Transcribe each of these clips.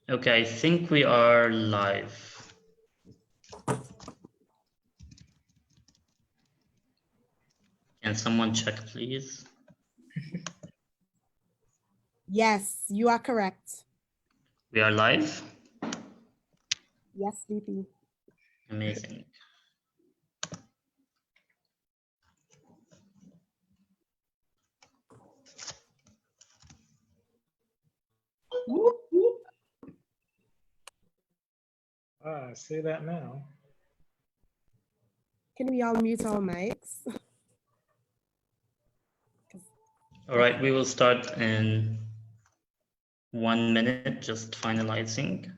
Okay, I think we are live. Can someone check, please? Yes, you are correct. We are live? Yes, VP. Amazing. Say that now. Can we all mute our mics? All right, we will start in 1 minute, just finalizing.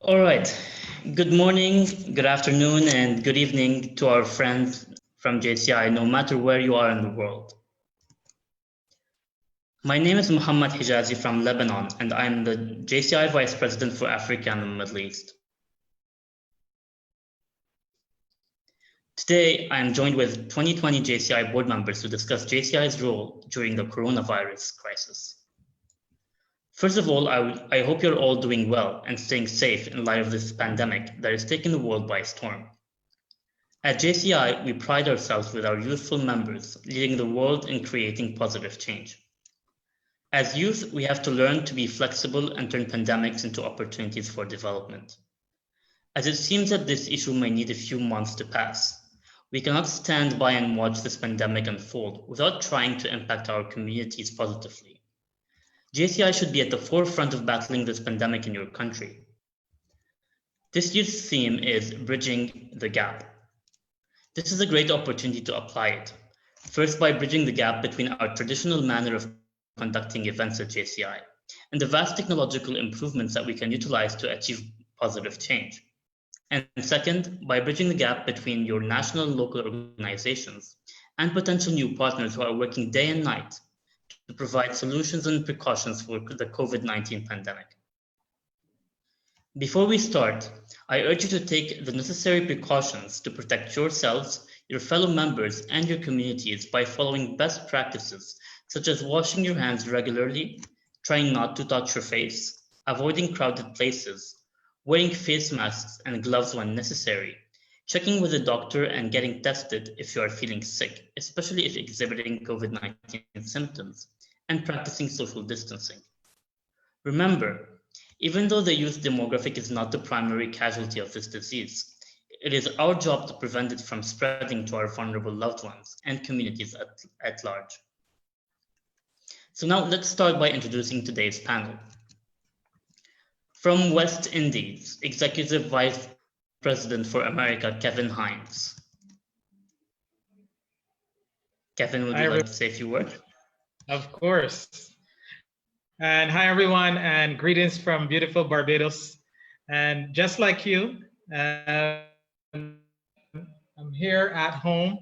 All right. Good morning, good afternoon, and good evening to our friends from JCI, no matter where you are in the world. My name is Muhammad Hijazi from Lebanon, and I'm the JCI Vice President for Africa and the Middle East. Today, I am joined with 2020 JCI board members to discuss JCI's role during the coronavirus crisis. First of all, I hope you're all doing well and staying safe in light of this pandemic that is taking the world by storm. At JCI, we pride ourselves with our youthful members leading the world in creating positive change. As youth, we have to learn to be flexible and turn pandemics into opportunities for development. As it seems that this issue may need a few months to pass, we cannot stand by and watch this pandemic unfold without trying to impact our communities positively. JCI should be at the forefront of battling this pandemic in your country. This year's theme is Bridging the Gap. This is a great opportunity to apply it. First, by bridging the gap between our traditional manner of conducting events at JCI and the vast technological improvements that we can utilize to achieve positive change. And second, by bridging the gap between your national and local organizations and potential new partners who are working day and night to provide solutions and precautions for the COVID-19 pandemic. Before we start, I urge you to take the necessary precautions to protect yourselves, your fellow members, and your communities by following best practices such as washing your hands regularly, trying not to touch your face, avoiding crowded places, wearing face masks and gloves when necessary, checking with a doctor and getting tested if you are feeling sick, especially if exhibiting COVID-19 symptoms, and practicing social distancing. Remember, even though the youth demographic is not the primary casualty of this disease, it is our job to prevent it from spreading to our vulnerable loved ones and communities at large. So now let's start by introducing today's panel. From West Indies, Executive Vice President for America, Kevin Hines. Kevin, would you like to say a few words? Of course. And hi, everyone, and greetings from beautiful Barbados. And just like you, I'm here at home.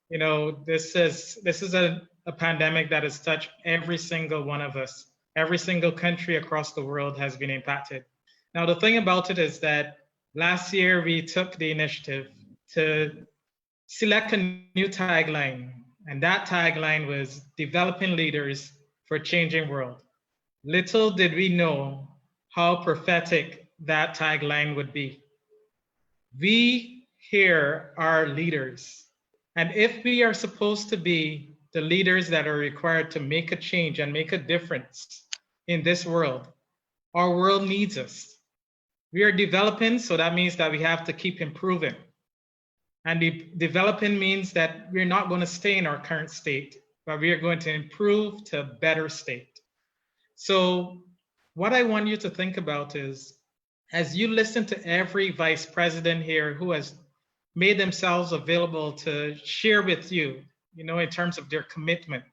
You know, this is a pandemic that has touched every single one of us. Every single country across the world has been impacted. Now, the thing about it is that last year we took the initiative to select a new tagline, and that tagline was developing leaders for a changing world. Little did we know how prophetic that tagline would be. We here are leaders, and if we are supposed to be the leaders that are required to make a change and make a difference in this world, our world needs us. We are developing, so that means that we have to keep improving. And developing means that we're not going to stay in our current state, but we are going to improve to a better state. So what I want you to think about is, as you listen to every vice president here who has made themselves available to share with you, you know, in terms of their commitment,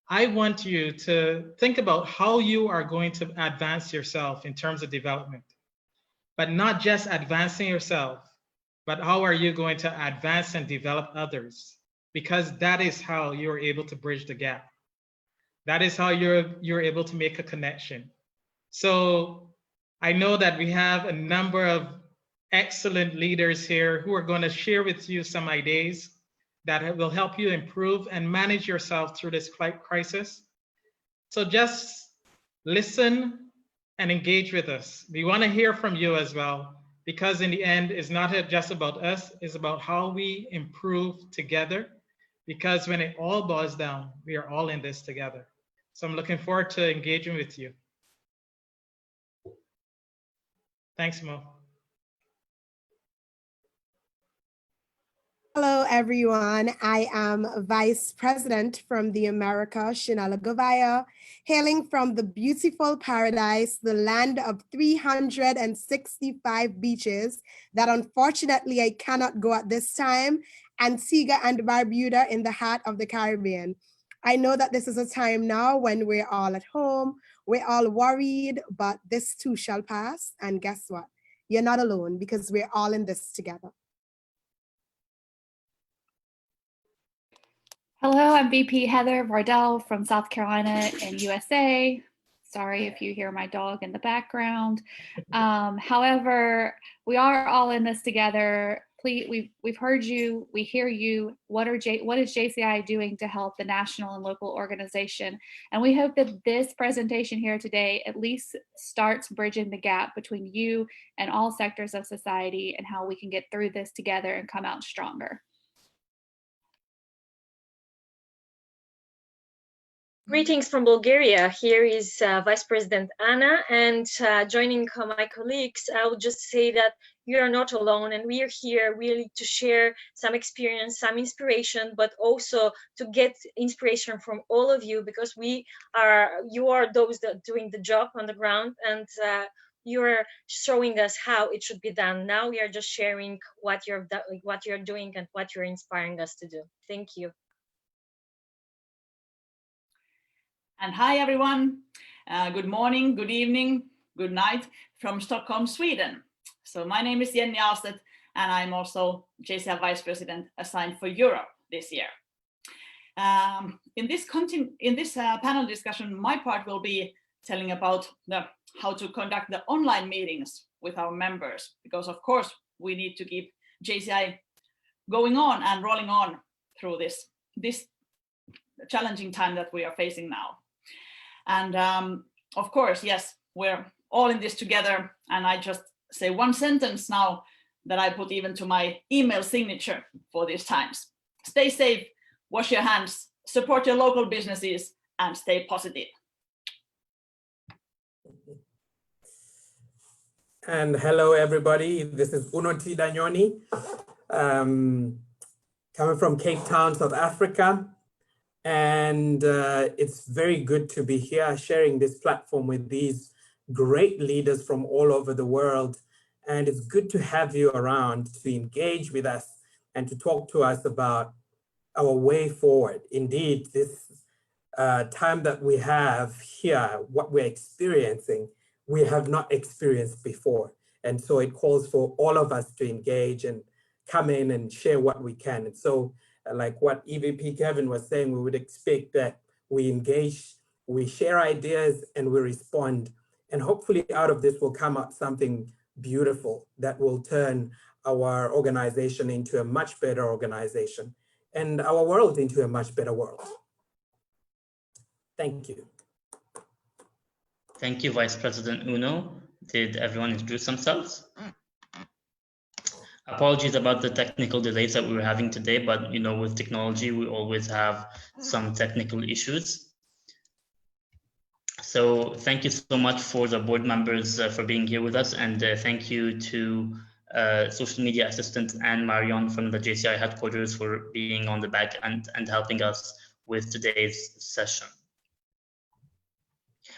I want you to think about how you are going to advance yourself in terms of development, but not just advancing yourself, but how are you going to advance and develop others? Because that is how you're able to bridge the gap. That is how you're able to make a connection. So I know that we have a number of excellent leaders here who are going to share with you some ideas that will help you improve and manage yourself through this crisis. So just listen and engage with us. We want to hear from you as well, because in the end, it's not just about us, it's about how we improve together. Because when it all boils down, we are all in this together. So I'm looking forward to engaging with you. Thanks, Mo. Hello, everyone. I am Vice President from the America, Shinala Govaya, hailing from the beautiful paradise, the land of 365 beaches that unfortunately I cannot go at this time, Antigua and Barbuda in the heart of the Caribbean. I know that this is a time now when we're all at home, we're all worried, but this too shall pass. And guess what? You're not alone, because we're all in this together. Hello, I'm VP Heather Vardell from South Carolina in USA. Sorry if you hear my dog in the background. However, we are all in this together. Please, we've heard you, we hear you. What is JCI doing to help the national and local organization? And we hope that this presentation here today at least starts bridging the gap between you and all sectors of society, and how we can get through this together and come out stronger. Greetings from Bulgaria. Here is Vice President Anna, and joining my colleagues, I would just say that you are not alone, and we are here really to share some experience, some inspiration, but also to get inspiration from all of you, because you are those that are doing the job on the ground, and you're showing us how it should be done. Now we are just sharing what you're doing and what you're inspiring us to do. Thank you. And hi, everyone. Good morning, good evening, good night from Stockholm, Sweden. So my name is Jenny Alstedt, and I'm also JCI Vice President assigned for Europe this year. In this panel discussion, my part will be telling about how to conduct the online meetings with our members, because of course we need to keep JCI going on and rolling on through this challenging time that we are facing now. And of course, yes, we're all in this together. And I just say one sentence now that I put even to my email signature for these times. Stay safe, wash your hands, support your local businesses, and stay positive. And hello, everybody. This is Unoti Danyoni, coming from Cape Town, South Africa. And it's very good to be here sharing this platform with these great leaders from all over the world. And it's good to have you around to engage with us and to talk to us about our way forward. Indeed, this time that we have here, what we're experiencing, we have not experienced before. And so it calls for all of us to engage and come in and share what we can. And so like what EVP Kevin was saying, we would expect that we engage, we share ideas, and we respond. And hopefully out of this will come out something beautiful that will turn our organization into a much better organization and our world into a much better world. Thank you. Thank you, Vice President Uno. Did everyone introduce themselves? Apologies about the technical delays that we were having today, but with technology, we always have some technical issues. So thank you so much for the board members for being here with us, and thank you to social media assistant Anne Marion from the JCI headquarters for being on the back end and helping us with today's session.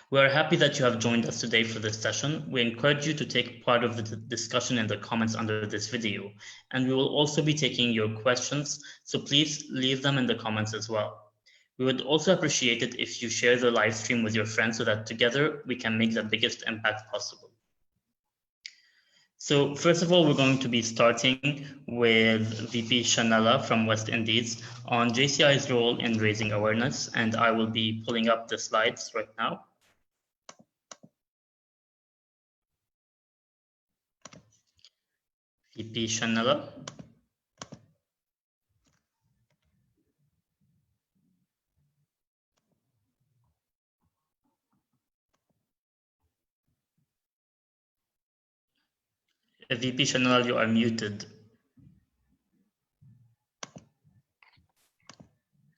We are happy that you have joined us today for this session. We encourage you to take part of the discussion in the comments under this video, and we will also be taking your questions, so please leave them in the comments as well. We would also appreciate it if you share the live stream with your friends so that together we can make the biggest impact possible. So first of all, we're going to be starting with VP Shanella from West Indies on JCI's role in raising awareness, and I will be pulling up the slides right now. VP Shanella. VP Shanella, you are muted.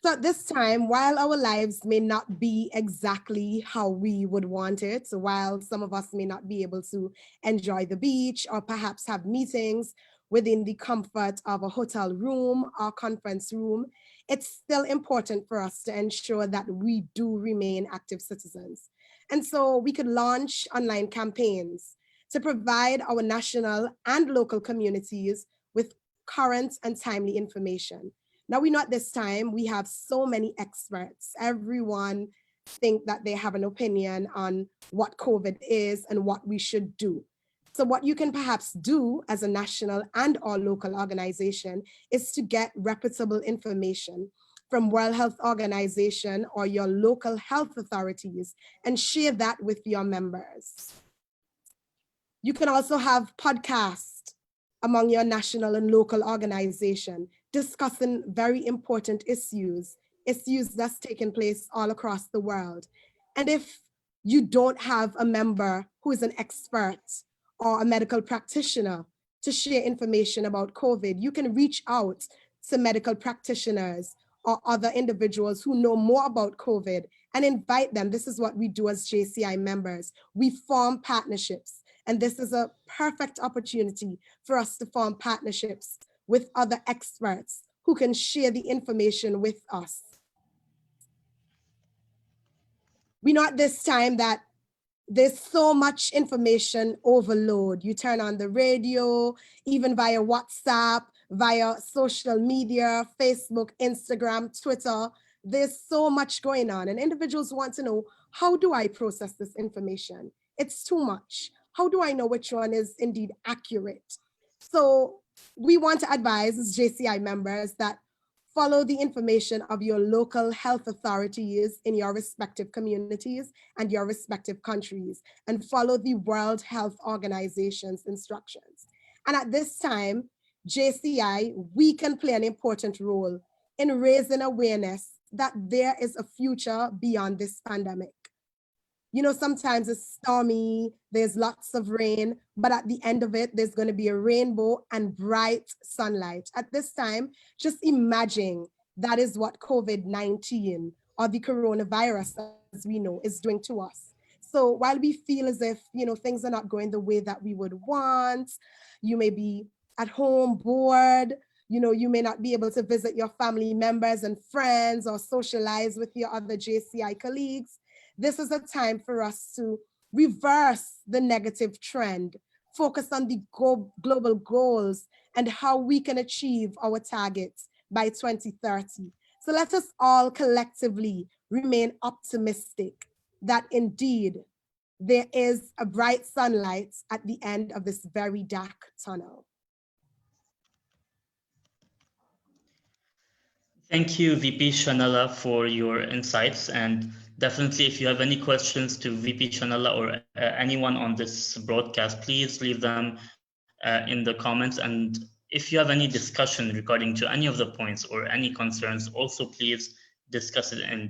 So at this time, while our lives may not be exactly how we would want it, so while some of us may not be able to enjoy the beach or perhaps have meetings within the comfort of a hotel room or conference room, it's still important for us to ensure that we do remain active citizens. And so we could launch online campaigns to provide our national and local communities with current and timely information. Now we know at this time, we have so many experts. Everyone think that they have an opinion on what COVID is and what we should do. So what you can perhaps do as a national and or local organization is to get reputable information from World Health Organization or your local health authorities and share that with your members. You can also have podcasts among your national and local organization discussing very important issues that's taking place all across the world. And if you don't have a member who is an expert or a medical practitioner to share information about COVID, you can reach out to medical practitioners or other individuals who know more about COVID and invite them. This is what we do as JCI members. We form partnerships. And this is a perfect opportunity for us to form partnerships with other experts who can share the information with us. We know at this time that there's so much information overload. You turn on the radio, even via WhatsApp, via social media, Facebook, Instagram, Twitter. There's so much going on, and individuals want to know, how do I process this information? It's too much. How do I know which one is indeed accurate? So we want to advise as JCI members that follow the information of your local health authorities in your respective communities and your respective countries, and follow the World Health Organization's instructions. And at this time, JCI, we can play an important role in raising awareness that there is a future beyond this pandemic. You know, sometimes it's stormy, there's lots of rain, but at the end of it, there's going to be a rainbow and bright sunlight. At this time, just imagine that is what COVID-19 or the coronavirus, as we know, is doing to us. So while we feel as if, things are not going the way that we would want, you may be at home bored, you may not be able to visit your family members and friends or socialize with your other JCI colleagues. This is a time for us to reverse the negative trend, focus on the global goals and how we can achieve our targets by 2030. So let us all collectively remain optimistic that indeed there is a bright sunlight at the end of this very dark tunnel. Thank you, VP Shanala, for your insights. And definitely, if you have any questions to VP Shanala or anyone on this broadcast, please leave them in the comments. And if you have any discussion regarding to any of the points or any concerns, also please discuss it in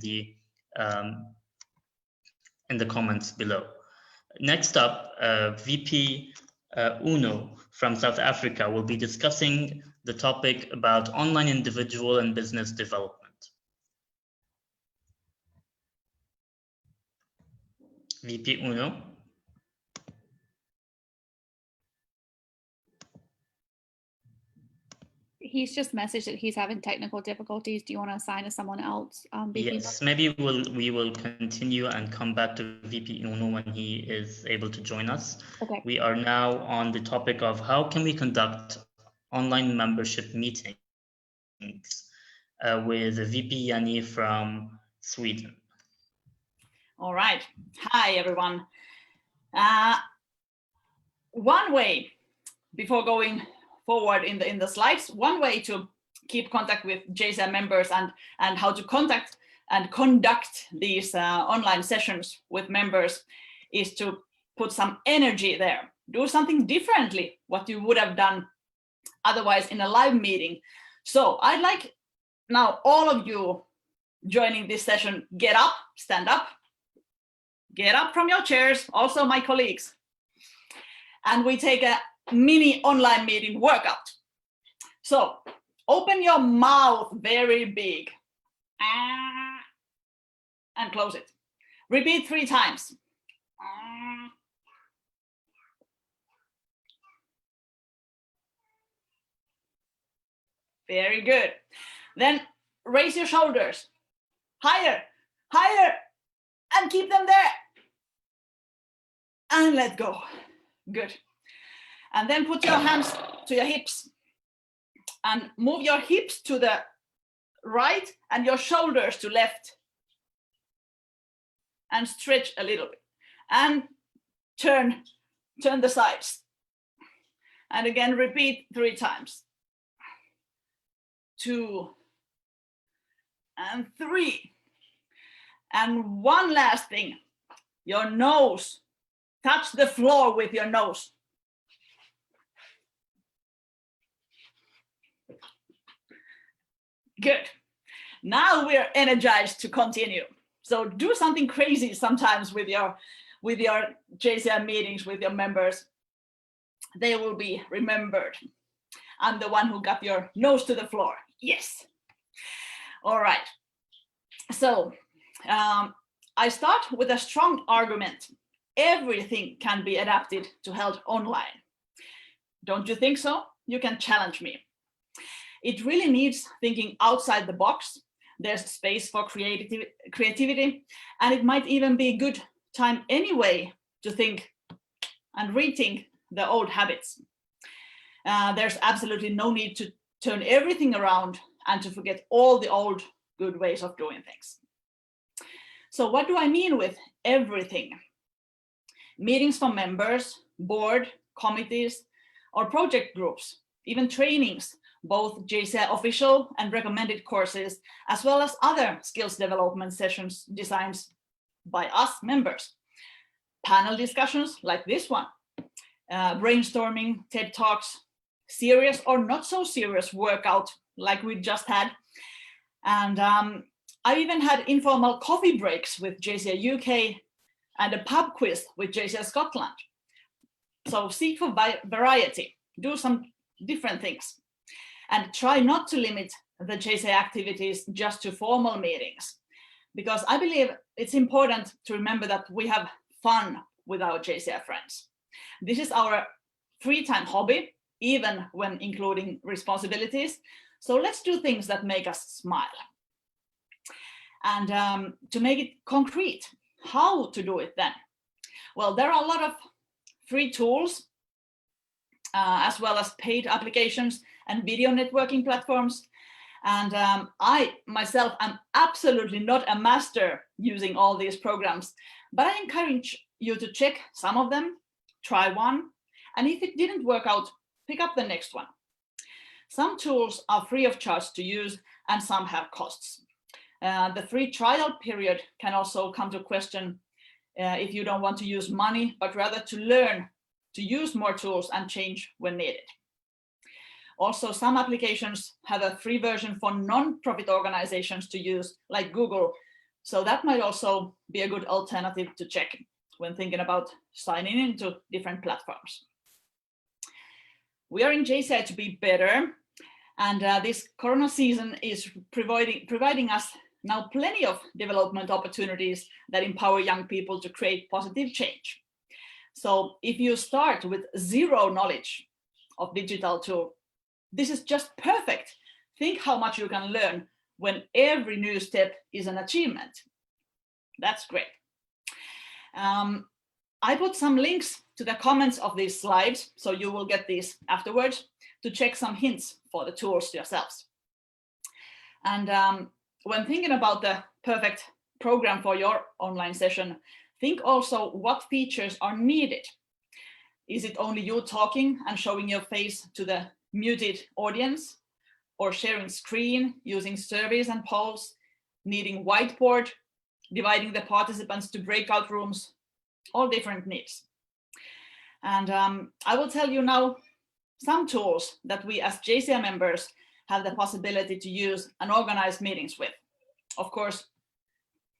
the comments below. Next up, VP Uno from South Africa will be discussing the topic about online individual and business development. VP Uno. He's just messaged that he's having technical difficulties. Do you want to assign to someone else? Yes, maybe we will continue and come back to VP Uno when he is able to join us. Okay. We are now on the topic of how can we conduct online membership meetings with VP Yanni from Sweden. All right. Hi, everyone. One way, before going forward in the slides, one way to keep contact with JCI members and how to contact and conduct these online sessions with members is to put some energy there. Do something differently what you would have done otherwise in a live meeting. So I'd like now all of you joining this session, get up, stand up, get up from your chairs, also my colleagues. And we take a mini online meeting workout. So open your mouth very big and close it. Repeat 3 times. Very good. Then raise your shoulders higher, higher, and keep them there. And let go. Good. And then put your hands to your hips and move your hips to the right and your shoulders to left. And stretch a little bit. And turn the sides. And again, repeat 3 times. 2 and 3. And one last thing, your nose. Touch the floor with your nose. Good. Now we're energized to continue. So do something crazy sometimes with your JCI meetings with your members. They will be remembered. I'm the one who got your nose to the floor. Yes. All right. So I start with a strong argument. Everything can be adapted to held online. Don't you think so? You can challenge me. It really needs thinking outside the box. There's space for creativity, and it might even be a good time anyway to think and rethink the old habits. There's absolutely no need to turn everything around and to forget all the old good ways of doing things. So what do I mean with everything? Meetings for members, board, committees, or project groups, even trainings, both JCI official and recommended courses, as well as other skills development sessions designed by us members. Panel discussions like this one, brainstorming, TED Talks, serious or not so serious workout like we just had. And I even had informal coffee breaks with JCI UK and a pub quiz with JCI Scotland. So seek for variety, do some different things. And try not to limit the JCI activities just to formal meetings, because I believe it's important to remember that we have fun with our JCI friends. This is our free time hobby, even when including responsibilities. So let's do things that make us smile. And to make it concrete, how to do it then? Well, there are a lot of free tools, as well as paid applications and video networking platforms. And I myself am absolutely not a master using all these programs, but I encourage you to check some of them, try one, and if it didn't work out, pick up the next one. Some tools are free of charge to use and some have costs. The free trial period can also come to question if you don't want to use money, but rather to learn to use more tools and change when needed. Also, some applications have a free version for non-profit organizations to use, like Google. So that might also be a good alternative to check when thinking about signing into different platforms. We are in JCI to be better, and this Corona season is providing us now plenty of development opportunities that empower young people to create positive change. So if you start with zero knowledge of digital tool, this is just perfect. Think how much you can learn when every new step is an achievement. That's great. I put some links to the comments of these slides, so you will get these afterwards to check some hints for the tools yourselves. And when thinking about the perfect program for your online session, think also what features are needed. Is it only you talking and showing your face to the muted audience, or sharing screen, using surveys and polls, needing whiteboard, dividing the participants to breakout rooms, all different needs. And I will tell you now some tools that we as JCI members have the possibility to use and organize meetings with. Of course,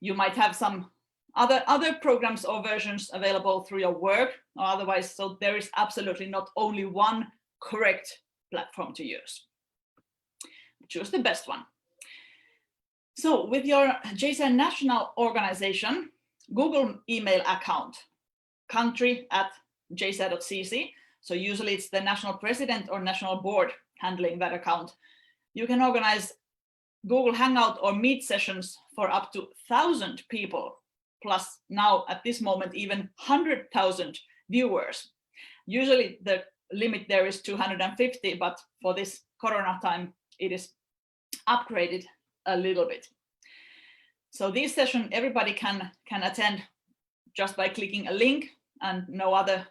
you might have some other programs or versions available through your work or otherwise, so there is absolutely not only one correct platform to use. Choose the best one. So with your JCI national organization, Google email account, country@jci.cc, so usually it's the national president or national board handling that account, you can organize Google Hangout or Meet sessions for up to 1,000 people, plus now at this moment even 100,000 viewers. Usually the limit there is 250, but for this Corona time it is upgraded a little bit. So this session everybody can attend just by clicking a link, and no other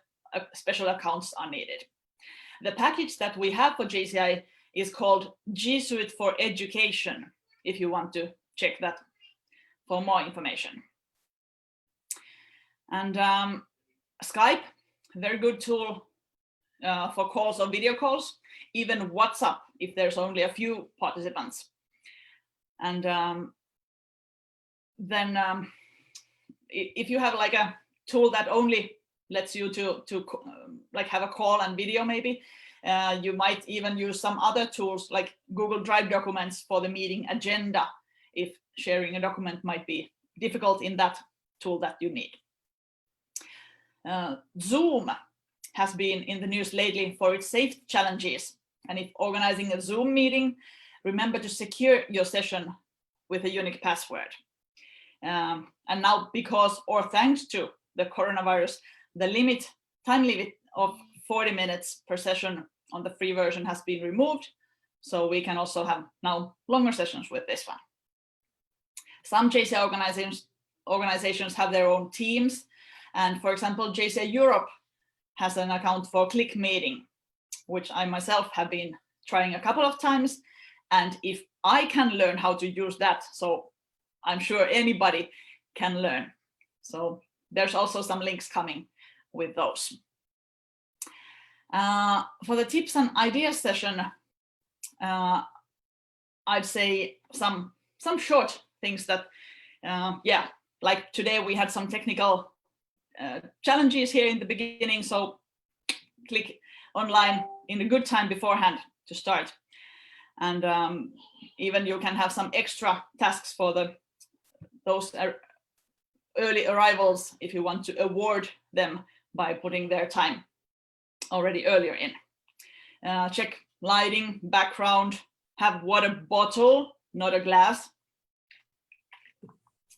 special accounts are needed. The package that we have for JCI is called G Suite for Education, if you want to check that for more information. And Skype, very good tool for calls or video calls, even WhatsApp if there's only a few participants. And then if you have like a tool that only lets you to like have a call and video maybe, you might even use some other tools like Google Drive documents for the meeting agenda if sharing a document might be difficult in that tool that you need. Zoom has been in the news lately for its safety challenges. And if organizing a Zoom meeting, remember to secure your session with a unique password. And now, because or thanks to the coronavirus, the time limit of 40 minutes per session on the free version has been removed. So we can also have now longer sessions with this one. Some JCI organizations have their own teams. And for example, JCI Europe has an account for Click Meeting, which I myself have been trying a couple of times. And if I can learn how to use that, so I'm sure anybody can learn. So there's also some links coming with those. For the tips and ideas session, I'd say some short things that, yeah, like today we had some technical challenges here in the beginning, so click online in a good time beforehand to start. And even you can have some extra tasks for those early arrivals if you want to award them by putting their time already earlier in. Check lighting, background, have water bottle, not a glass.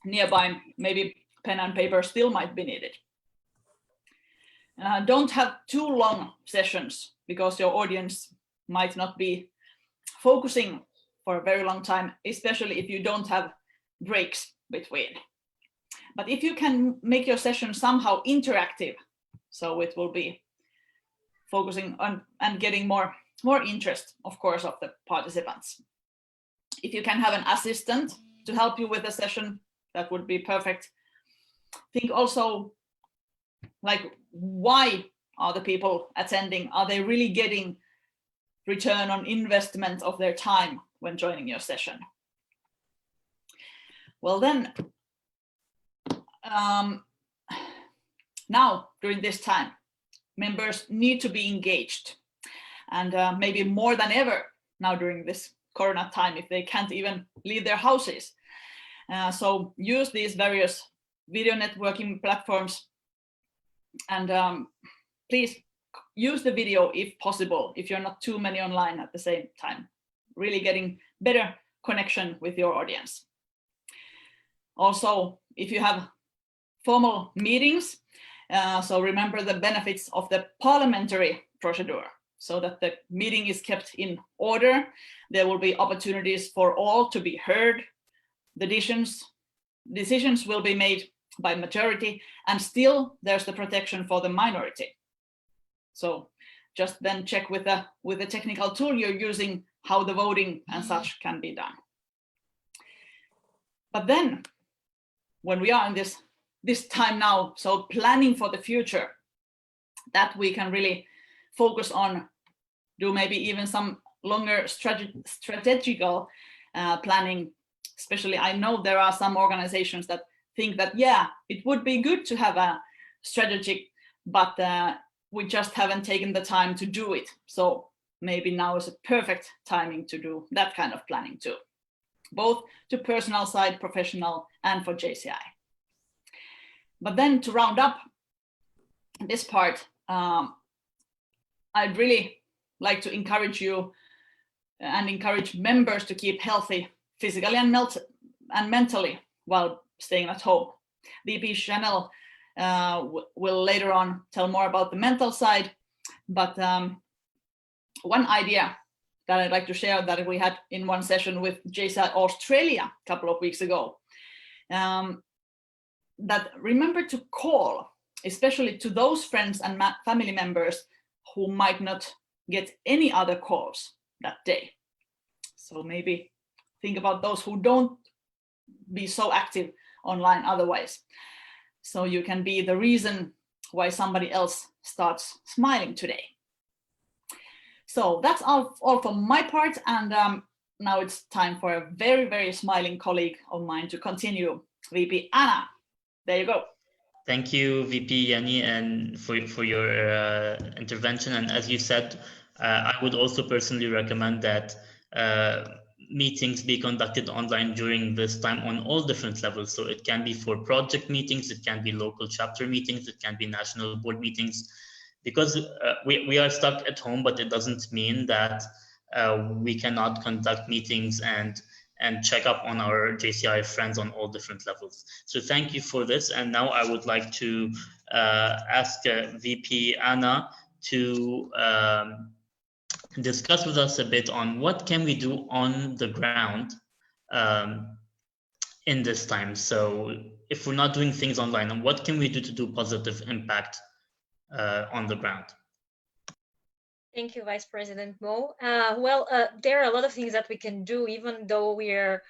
Nearby, maybe pen and paper still might be needed. Don't have too long sessions because your audience might not be focusing for a very long time, especially if you don't have breaks between. But if you can make your session somehow interactive, so it will be focusing on and getting more more interest, of course, of the participants. If you can have an assistant to help you with the session, that would be perfect. Think also, like, why are the people attending? Are they really getting return on investment of their time when joining your session? Well then, now during this time, members need to be engaged, and maybe more than ever now during this Corona time, if they can't even leave their houses. So use these various video networking platforms, and please use the video if possible, if you're not too many online at the same time, really getting better connection with your audience. Also, if you have formal meetings, so remember the benefits of the parliamentary procedure, so that the meeting is kept in order. There will be opportunities for all to be heard. The decisions will be made by majority, and still there's the protection for the minority. So just then check with the technical tool you're using how the voting and such can be done. But then, when we are in this time now, so planning for the future, that we can really focus on, do maybe even some longer strategical planning. Especially, I know there are some organizations that think that, yeah, it would be good to have a strategy, but we just haven't taken the time to do it. So maybe now is a perfect timing to do that kind of planning too, both to personal side, professional, and for JCI. But then to round up this part, I'd really like to encourage you and encourage members to keep healthy physically and mentally while staying at home. VP Chanel will later on tell more about the mental side, but one idea that I'd like to share that we had in one session with JCI Australia a couple of weeks ago, that remember to call, especially to those friends and family members who might not get any other calls that day. So maybe think about those who don't be so active online otherwise. So you can be the reason why somebody else starts smiling today. So that's all from my part. And now it's time for a very, very smiling colleague of mine to continue. VP Anna, there you go. Thank you, VP Yanni, and for your intervention. And as you said, I would also personally recommend that meetings be conducted online during this time on all different levels. So it can be for project meetings, it can be local chapter meetings, it can be national board meetings, because we are stuck at home, but it doesn't mean that we cannot conduct meetings and check up on our JCI friends on all different levels. So thank you for this. And now I would like to ask VP Anna to discuss with us a bit on what can we do on the ground in this time. So if we're not doing things online, what can we do to do positive impact on the ground? Thank you, Vice President Mo. There are a lot of things that we can do, even though we're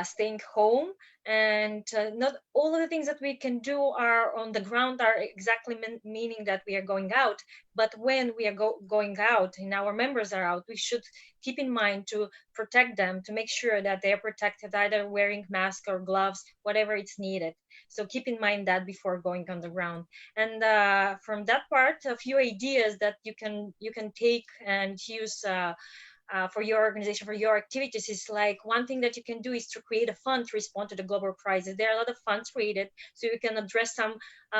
staying home, and not all of the things that we can do are on the ground are exactly meaning that we are going out. But when we are going out and our members are out, we should keep in mind to protect them, to make sure that they are protected, either wearing masks or gloves, whatever it's needed. So keep in mind that before going on the ground. And from that part, a few ideas that you can take and use for your organization, for your activities, is like, one thing that you can do is to create a fund to respond to the global crisis. There are a lot of funds created, so you can address some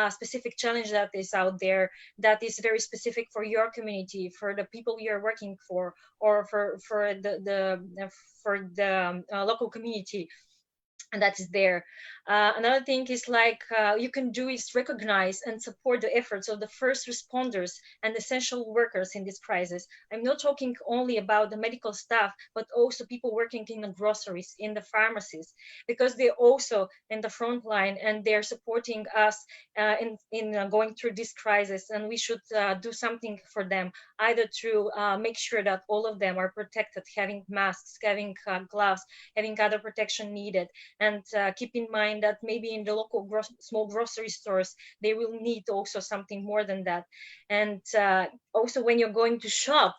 specific challenge that is out there that is very specific for your community, for the people you're working for, or for the local community. and that is there. Another thing is like you can do is recognize and support the efforts of the first responders and essential workers in this crisis. I'm not talking only about the medical staff, but also people working in the groceries, in the pharmacies, because they're also in the front line and they're supporting us in going through this crisis. And we should do something for them, either to make sure that all of them are protected, having masks, having gloves, having other protection needed. And keep in mind that maybe in the local small grocery stores, they will need also something more than that. And also when you're going to shop,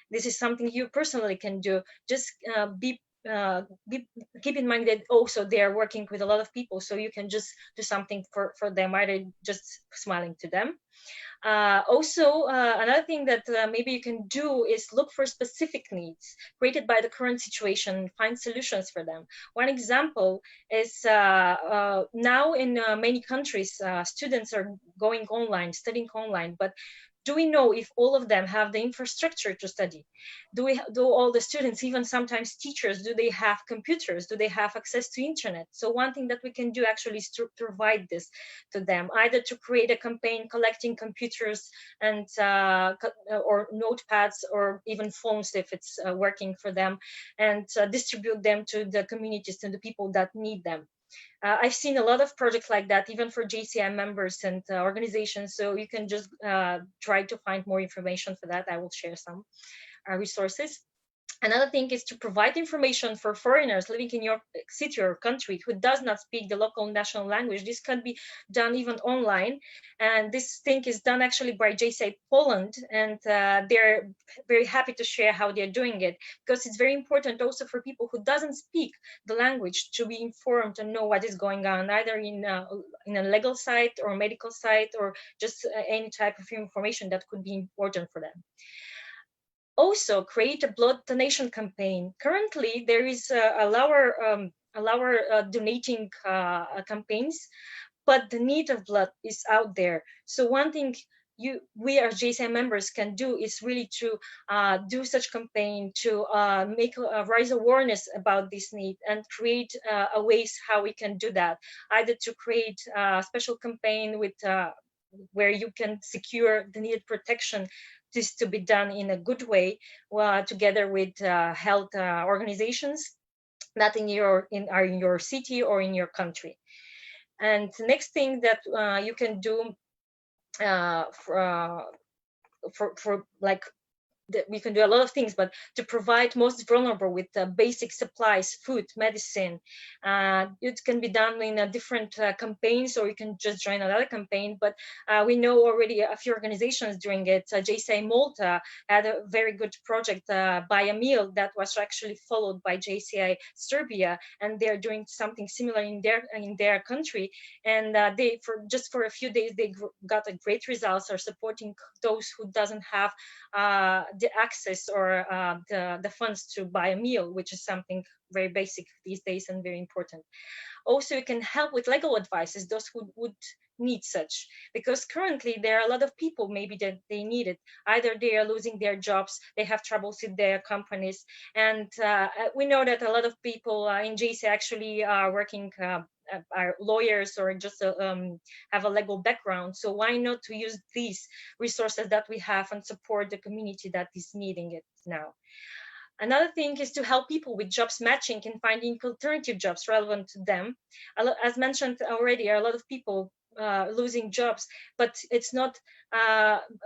this is something you personally can do. Just keep in mind that also they are working with a lot of people, so you can just do something for them, either just smiling to them. Another thing that maybe you can do is look for specific needs created by the current situation, find solutions for them. One example is now in many countries, students are going online, studying online, but do we know if all of them have the infrastructure to study? Do all the students, even sometimes teachers, do they have computers? Do they have access to internet? So one thing that we can do actually is to provide this to them, either to create a campaign collecting computers and or notepads or even phones if it's working for them, and distribute them to the communities and the people that need them. I've seen a lot of projects like that, even for JCI members and organizations. So you can just try to find more information for that. I will share some resources. Another thing is to provide information for foreigners living in your city or country who does not speak the local national language. This can be done even online. And this thing is done actually by JCI Poland. And they're very happy to share how they're doing it, because it's very important also for people who doesn't speak the language to be informed and know what is going on, either in a legal site or medical site, or just any type of information that could be important for them. Also, create a blood donation campaign. Currently, there is a lower donating campaigns, but the need of blood is out there. So one thing we as JCI members can do is really to do such campaign to raise awareness about this need and create a ways how we can do that, either to create a special campaign with where you can secure the needed protection, this to be done in a good way, together with health organizations that in your city or in your country. And the next thing that you can do for like, we can do a lot of things, but to provide most vulnerable with basic supplies, food, medicine. It can be done in different campaigns, or you can just join another campaign. But we know already a few organizations doing it. JCI Malta had a very good project, Buy a Meal, that was actually followed by JCI Serbia, and they're doing something similar in their country. And they, for a few days, they got a great results, are supporting those who doesn't have the access or the funds to buy a meal, which is something very basic these days and very important. Also, you can help with legal advices, those who would need such, because currently there are a lot of people maybe that they need it. Either they are losing their jobs, they have troubles with their companies, and we know that a lot of people in JCI actually are working, are lawyers or just have a legal background. So why not to use these resources that we have and support the community that is needing it now. Another thing is to help people with jobs matching and finding alternative jobs relevant to them. As mentioned already, a lot of people losing jobs, but it's not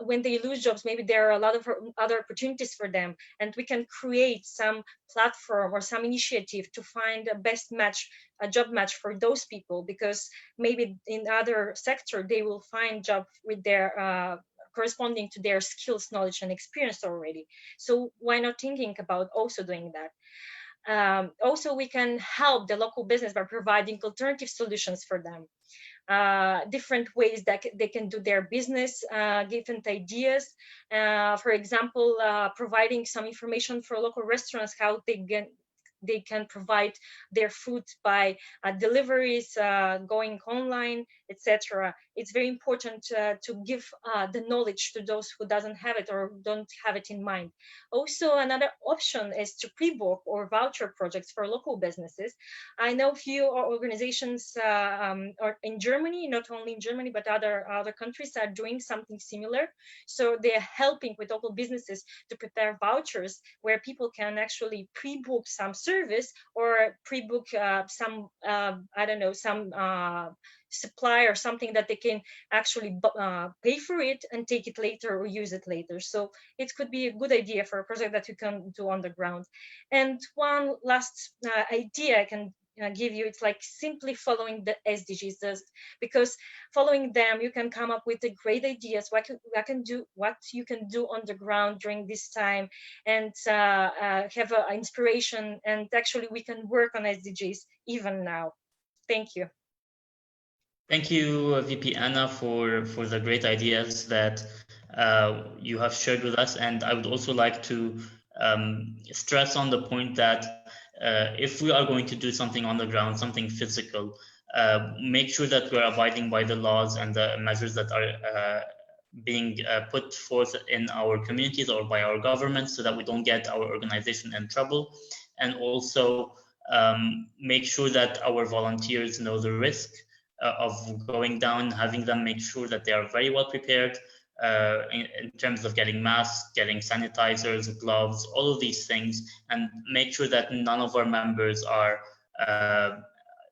when they lose jobs, maybe there are a lot of other opportunities for them, and we can create some platform or some initiative to find a best match, a job match for those people, because maybe in other sector they will find job with their corresponding to their skills, knowledge, and experience already. So why not thinking about also doing that? Also, we can help the local business by providing alternative solutions for them. Different ways that they can do their business, different ideas. For example, providing some information for local restaurants, how they can provide their food by deliveries, going online, etc. it's very important to give the knowledge to those who doesn't have it or don't have it in mind. Also, another option is to pre-book or voucher projects for local businesses. I know few organizations or in Germany, not only in Germany, but other countries are doing something similar. So they're helping with local businesses to prepare vouchers where people can actually pre-book some service or pre-book some, I don't know, some supply or something that they can actually pay for it and take it later or use it later. So it could be a good idea for a project that you can do on the ground. And one last idea I can give you, it's like simply following the SDGs, because following them you can come up with the great ideas what you can do on the ground during this time, and have an inspiration, and actually we can work on SDGs even now. Thank you. Thank you, VP Anna, for the great ideas that you have shared with us. And I would also like to stress on the point that if we are going to do something on the ground, something physical, make sure that we're abiding by the laws and the measures that are being put forth in our communities or by our government, so that we don't get our organization in trouble. And also make sure that our volunteers know the risk of going down, having them make sure that they are very well prepared in terms of getting masks, getting sanitizers, gloves, all of these things, and make sure that none of our members are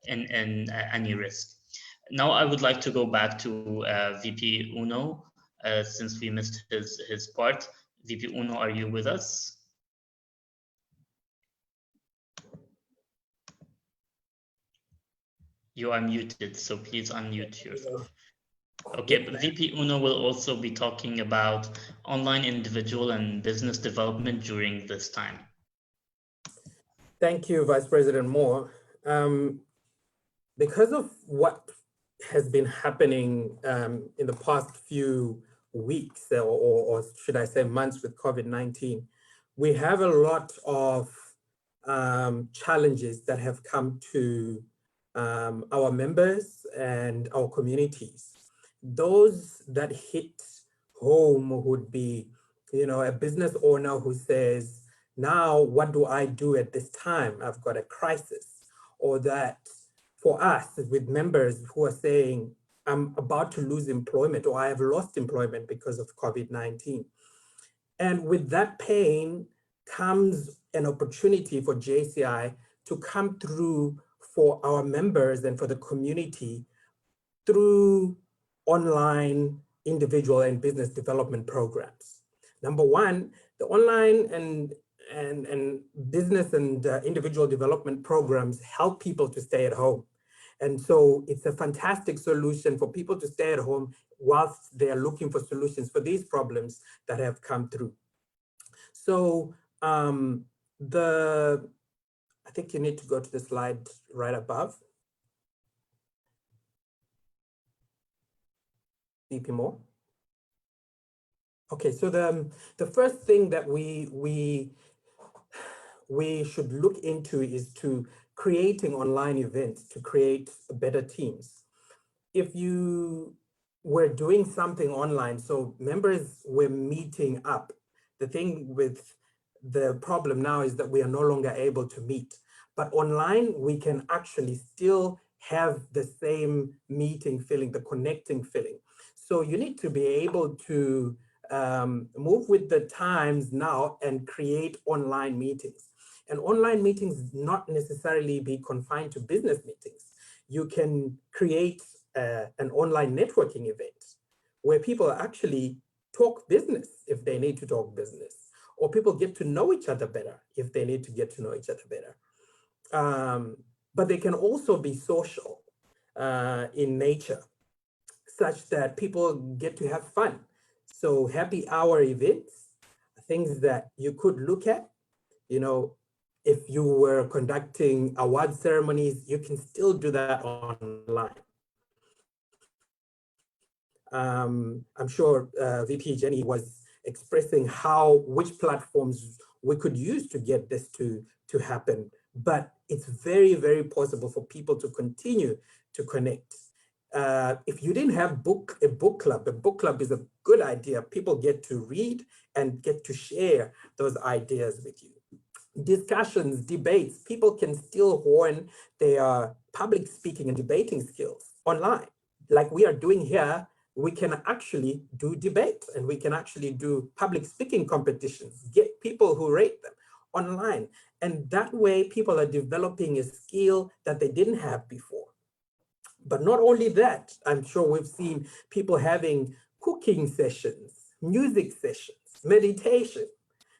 in any risk. Now I would like to go back to VP Uno, since we missed his part. VP Uno, are you with us? You are muted, so please unmute yourself. Okay, but VP Uno will also be talking about online individual and business development during this time. Thank you, Vice President Moore. Because of what has been happening in the past few weeks, or should I say months, with COVID-19, we have a lot of challenges that have come to our members and our communities. Those that hit home would be, a business owner who says, now what do I do at this time? I've got a crisis. Or that for us with members who are saying, I'm about to lose employment, or I have lost employment because of COVID-19. And with that pain comes an opportunity for JCI to come through for our members and for the community through online individual and business development programs. Number one, the online and business and individual development programs help people to stay at home. And so it's a fantastic solution for people to stay at home whilst they are looking for solutions for these problems that have come through. So I think you need to go to the slide right above. VP Moore. Okay, so the first thing that we should look into is to creating online events to create better teams. If you were doing something online, so members were meeting up, the thing with the problem now is that we are no longer able to meet. But online, we can actually still have the same meeting feeling, the connecting feeling. So you need to be able to move with the times now and create online meetings. And online meetings not necessarily be confined to business meetings. You can create an online networking event where people actually talk business if they need to talk business, or people get to know each other better if they need to get to know each other better. But they can also be social in nature, such that people get to have fun. So happy hour events, things that you could look at, if you were conducting award ceremonies, you can still do that online. I'm sure VP Jenny was expressing which platforms we could use to get this to happen, but it's very, very possible for people to continue to connect. if you didn't have a book club is a good idea. People get to read and get to share those ideas with you. Discussions, debates, people can still hone their public speaking and debating skills online. Like we are doing here, we can actually do debates and we can actually do public speaking competitions, get people who rate them online. And that way people are developing a skill that they didn't have before. But not only that, I'm sure we've seen people having cooking sessions, music sessions, meditation.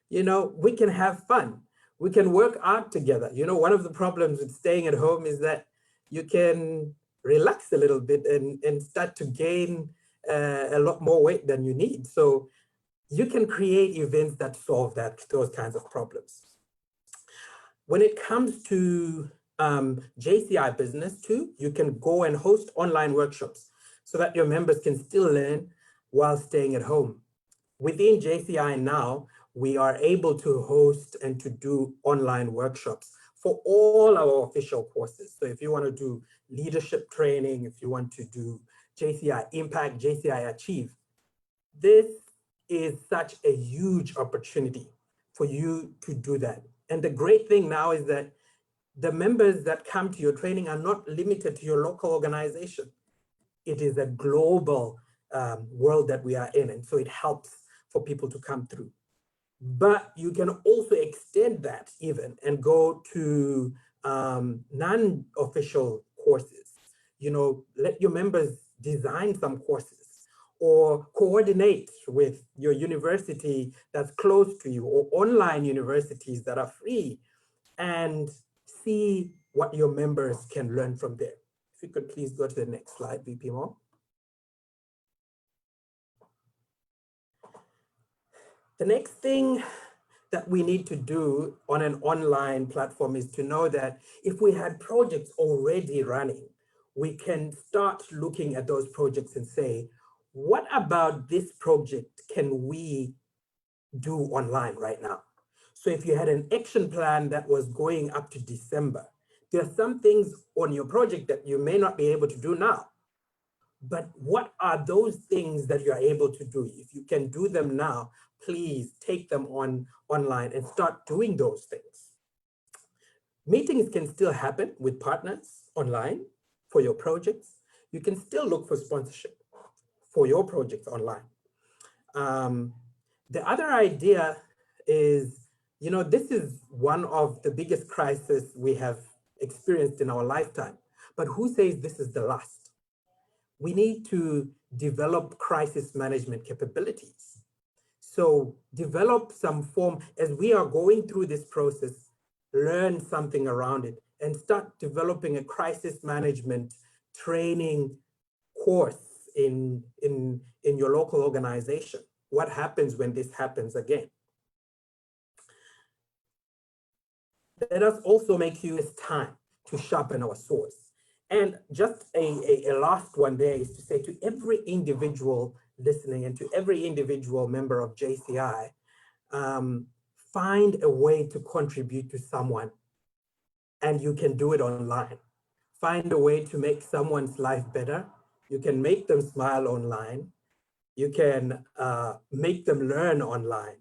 You know, we can have fun. We can work out together. You know, one of the problems with staying at home is that you can relax a little bit and start to gain a lot more weight than you need. So you can create events that solve those kinds of problems. When it comes to JCI business too, you can go and host online workshops so that your members can still learn while staying at home. Within JCI now, we are able to host and to do online workshops for all our official courses. So if you want to do leadership training, if you want to do JCI Impact, JCI Achieve, this is such a huge opportunity for you to do that. And the great thing now is that the members that come to your training are not limited to your local organization. It is a global world that we are in, and so it helps for people to come through. But you can also extend that even and go to non-official courses. You know, let your members design some courses or coordinate with your university that's close to you or online universities that are free and see what your members can learn from there. If you could please go to the next slide, VP Mo. The next thing that we need to do on an online platform is to know that if we had projects already running, we can start looking at those projects and say, what about this project can we do online right now? So if you had an action plan that was going up to December, there are some things on your project that you may not be able to do now. But what are those things that you are able to do? If you can do them now, please take them online and start doing those things. Meetings can still happen with partners online for your projects. You can still look for sponsorship for your projects online. The other idea is, you know, this is one of the biggest crises we have experienced in our lifetime, but who says this is the last? We need to develop crisis management capabilities. So develop some form, as we are going through this process, learn something around it and start developing a crisis management training course in your local organization. What happens when this happens again? Let us also make use time to sharpen our swords. And just a last one there is to say to every individual listening and to every individual member of JCI, find a way to contribute to someone, and you can do it online. Find a way to make someone's life better. You can make them smile online. You can make them learn online.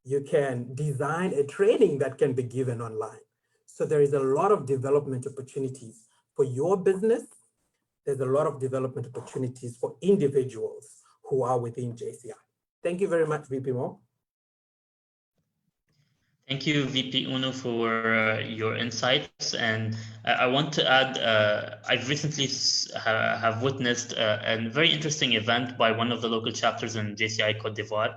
You can design a training that can be given online. So there is a lot of development opportunities for your business. There's a lot of development opportunities for individuals who are within JCI. Thank you very much, VP Mo. Thank you, VP Uno, for your insights. And I want to add, I've recently have witnessed a very interesting event by one of the local chapters in JCI Côte d'Ivoire.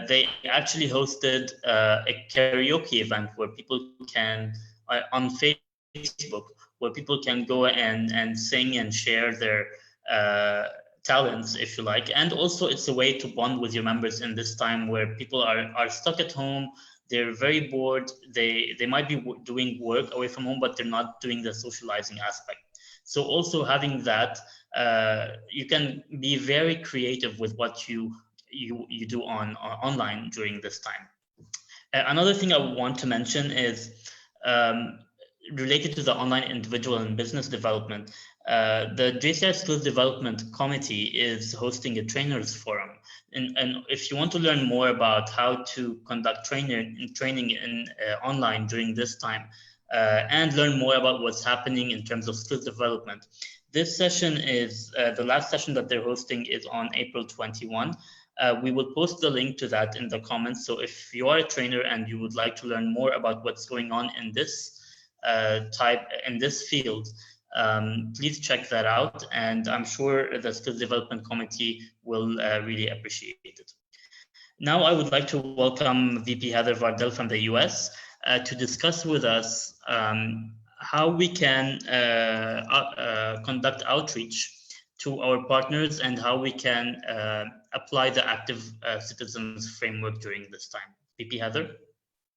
They actually hosted a karaoke event where people can, on Facebook, where people can go and sing and share their talents, if you like. And also it's a way to bond with your members in this time where people are stuck at home. They're very bored. They might be doing work away from home, but they're not doing the socializing aspect. So also having that, you can be very creative with what you do online during this time. Another thing I want to mention is related to the online individual and business development. The JCI Skills Development Committee is hosting a trainers forum. And if you want to learn more about how to conduct training in online during this time, and learn more about what's happening in terms of skills development, this session is, the last session that they're hosting is on April 21. We will post the link to that in the comments. So if you are a trainer and you would like to learn more about what's going on in this in this field, please check that out. And I'm sure the Skills Development Committee will really appreciate it. Now I would like to welcome VP Heather Vardell from the US to discuss with us how we can conduct outreach to our partners and how we can apply the active citizens framework during this time. VP Heather.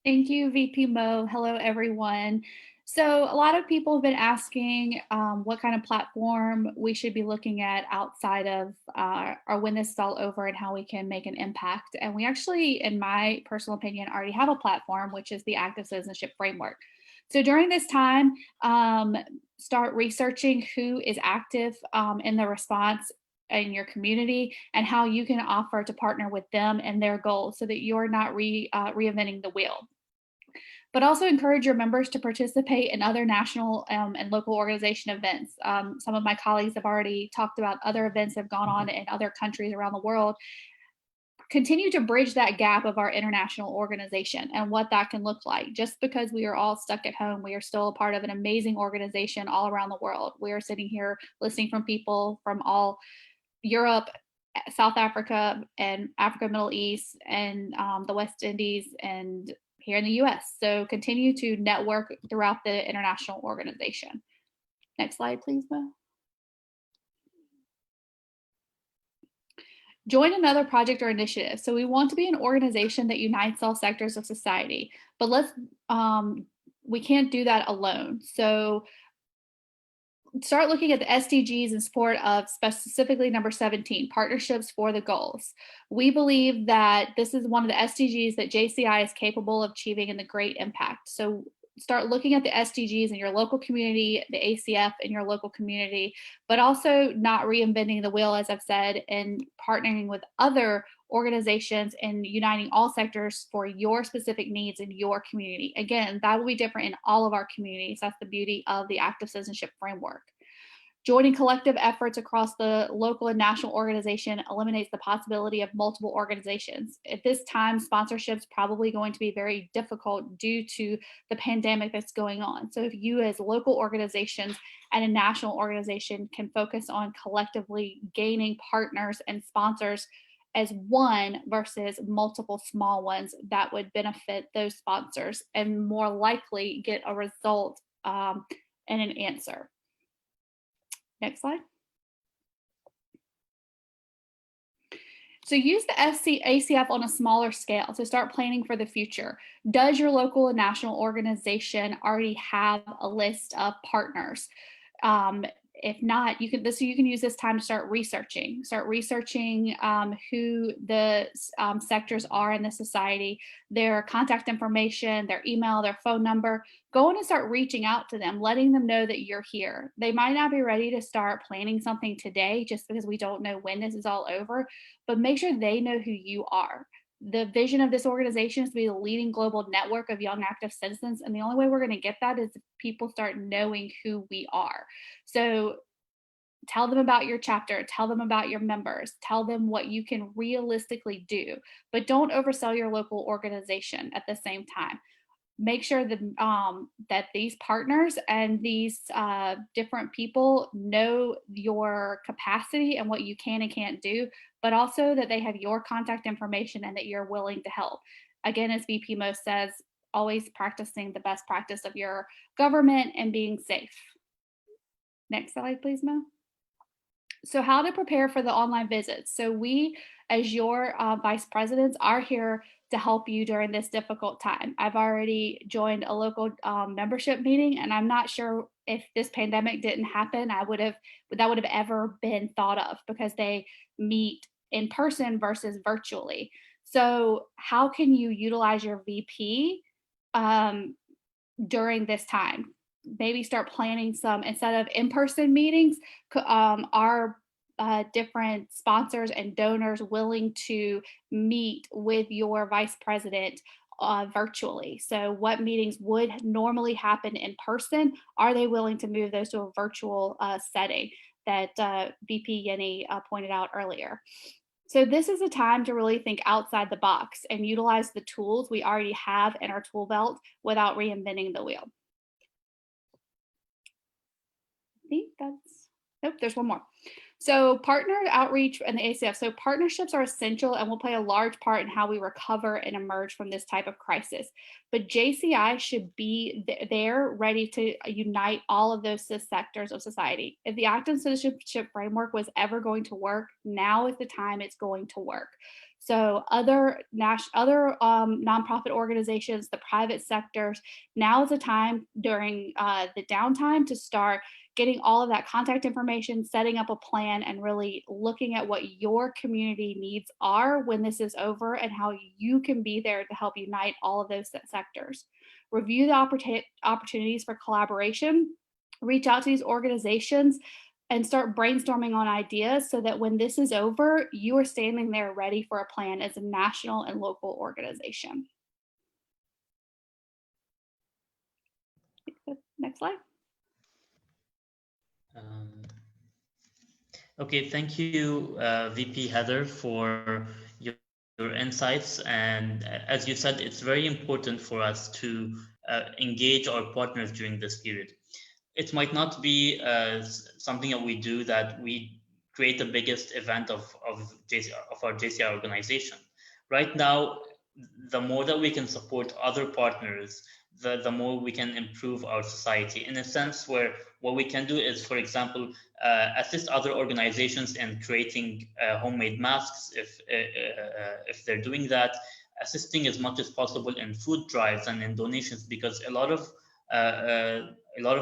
Thank you, VP Mo. Hello, everyone. So a lot of people have been asking what kind of platform we should be looking at outside of or when this is all over and how we can make an impact. And we actually, in my personal opinion, already have a platform, which is the Active Citizenship Framework. So during this time, start researching who is active in the response in your community and how you can offer to partner with them and their goals so that you're not reinventing the wheel. But also encourage your members to participate in other national and local organization events. Some of my colleagues have already talked about other events that have gone on in other countries around the world. Continue to bridge that gap of our international organization and what that can look like. Just because we are all stuck at home, we are still a part of an amazing organization all around the world. We are sitting here listening from people from all Europe, South Africa, and Africa, Middle East, and the West Indies, and here in the US. So continue to network throughout the international organization. Next slide, please, Mo. Join another project or initiative. So we want to be an organization that unites all sectors of society, but we can't do that alone. So start looking at the SDGs in support of specifically number 17, partnerships for the goals. We believe that this is one of the SDGs that JCI is capable of achieving in the great impact. So start looking at the SDGs in your local community, the ACF in your local community, but also not reinventing the wheel, as I've said, and partnering with other organizations and uniting all sectors for your specific needs in your community. Again, that will be different in all of our communities. That's the beauty of the Active Citizenship Framework. Joining collective efforts across the local and national organization eliminates the possibility of multiple organizations. At this time, sponsorship is probably going to be very difficult due to the pandemic that's going on. So if you as local organizations and a national organization can focus on collectively gaining partners and sponsors as one versus multiple small ones, that would benefit those sponsors and more likely get a result and an answer. Next slide. So use the ACF on a smaller scale to start planning for the future. Does your local and national organization already have a list of partners? If not, you can use this time to start researching who the sectors are in the society, their contact information, their email, their phone number. Go in and start reaching out to them, letting them know that you're here. They might not be ready to start planning something today just because we don't know when this is all over, but make sure they know who you are. The vision of this organization is to be the leading global network of young active citizens. And the only way we're going to get that is if people start knowing who we are. So tell them about your chapter, tell them about your members, tell them what you can realistically do, but don't oversell your local organization at the same time. Make sure that, that these partners and these different people know your capacity and what you can and can't do, but also that they have your contact information and that you're willing to help. Again, as VP Mo says, always practicing the best practice of your government and being safe. Next slide, please, Mo. So how to prepare for the online visits. So we, as your vice presidents, are here to help you during this difficult time. I've already joined a local membership meeting, and I'm not sure if this pandemic didn't happen, that would have ever been thought of, because they meet in person versus virtually. So how can you utilize your VP during this time? maybe start planning some, instead of in-person meetings, are different sponsors and donors willing to meet with your vice president virtually? So what meetings would normally happen in person, are they willing to move those to a virtual setting that VP Yenny pointed out earlier? So this is a time to really think outside the box and utilize the tools we already have in our tool belt without reinventing the wheel. I think that's, nope, there's one more. So partner outreach and the ACF. So partnerships are essential and will play a large part in how we recover and emerge from this type of crisis. But JCI should be there ready to unite all of those sectors of society. If the Active Citizenship Framework was ever going to work, now is the time it's going to work. So other nonprofit organizations, the private sectors, now is the time during the downtime to start getting all of that contact information, setting up a plan, and really looking at what your community needs are when this is over and how you can be there to help unite all of those sectors. Review the opportunities for collaboration, reach out to these organizations, and start brainstorming on ideas so that when this is over, you are standing there ready for a plan as a national and local organization. Next slide. Okay, thank you, VP Heather, for your insights. And as you said, it's very important for us to engage our partners during this period. It might not be something that we do that we create the biggest event of our JCI organization. Right now, the more that we can support other partners, the more we can improve our society, in a sense where what we can do is, for example, assist other organizations in creating homemade masks if they're doing that, assisting as much as possible in food drives and in donations, because a lot of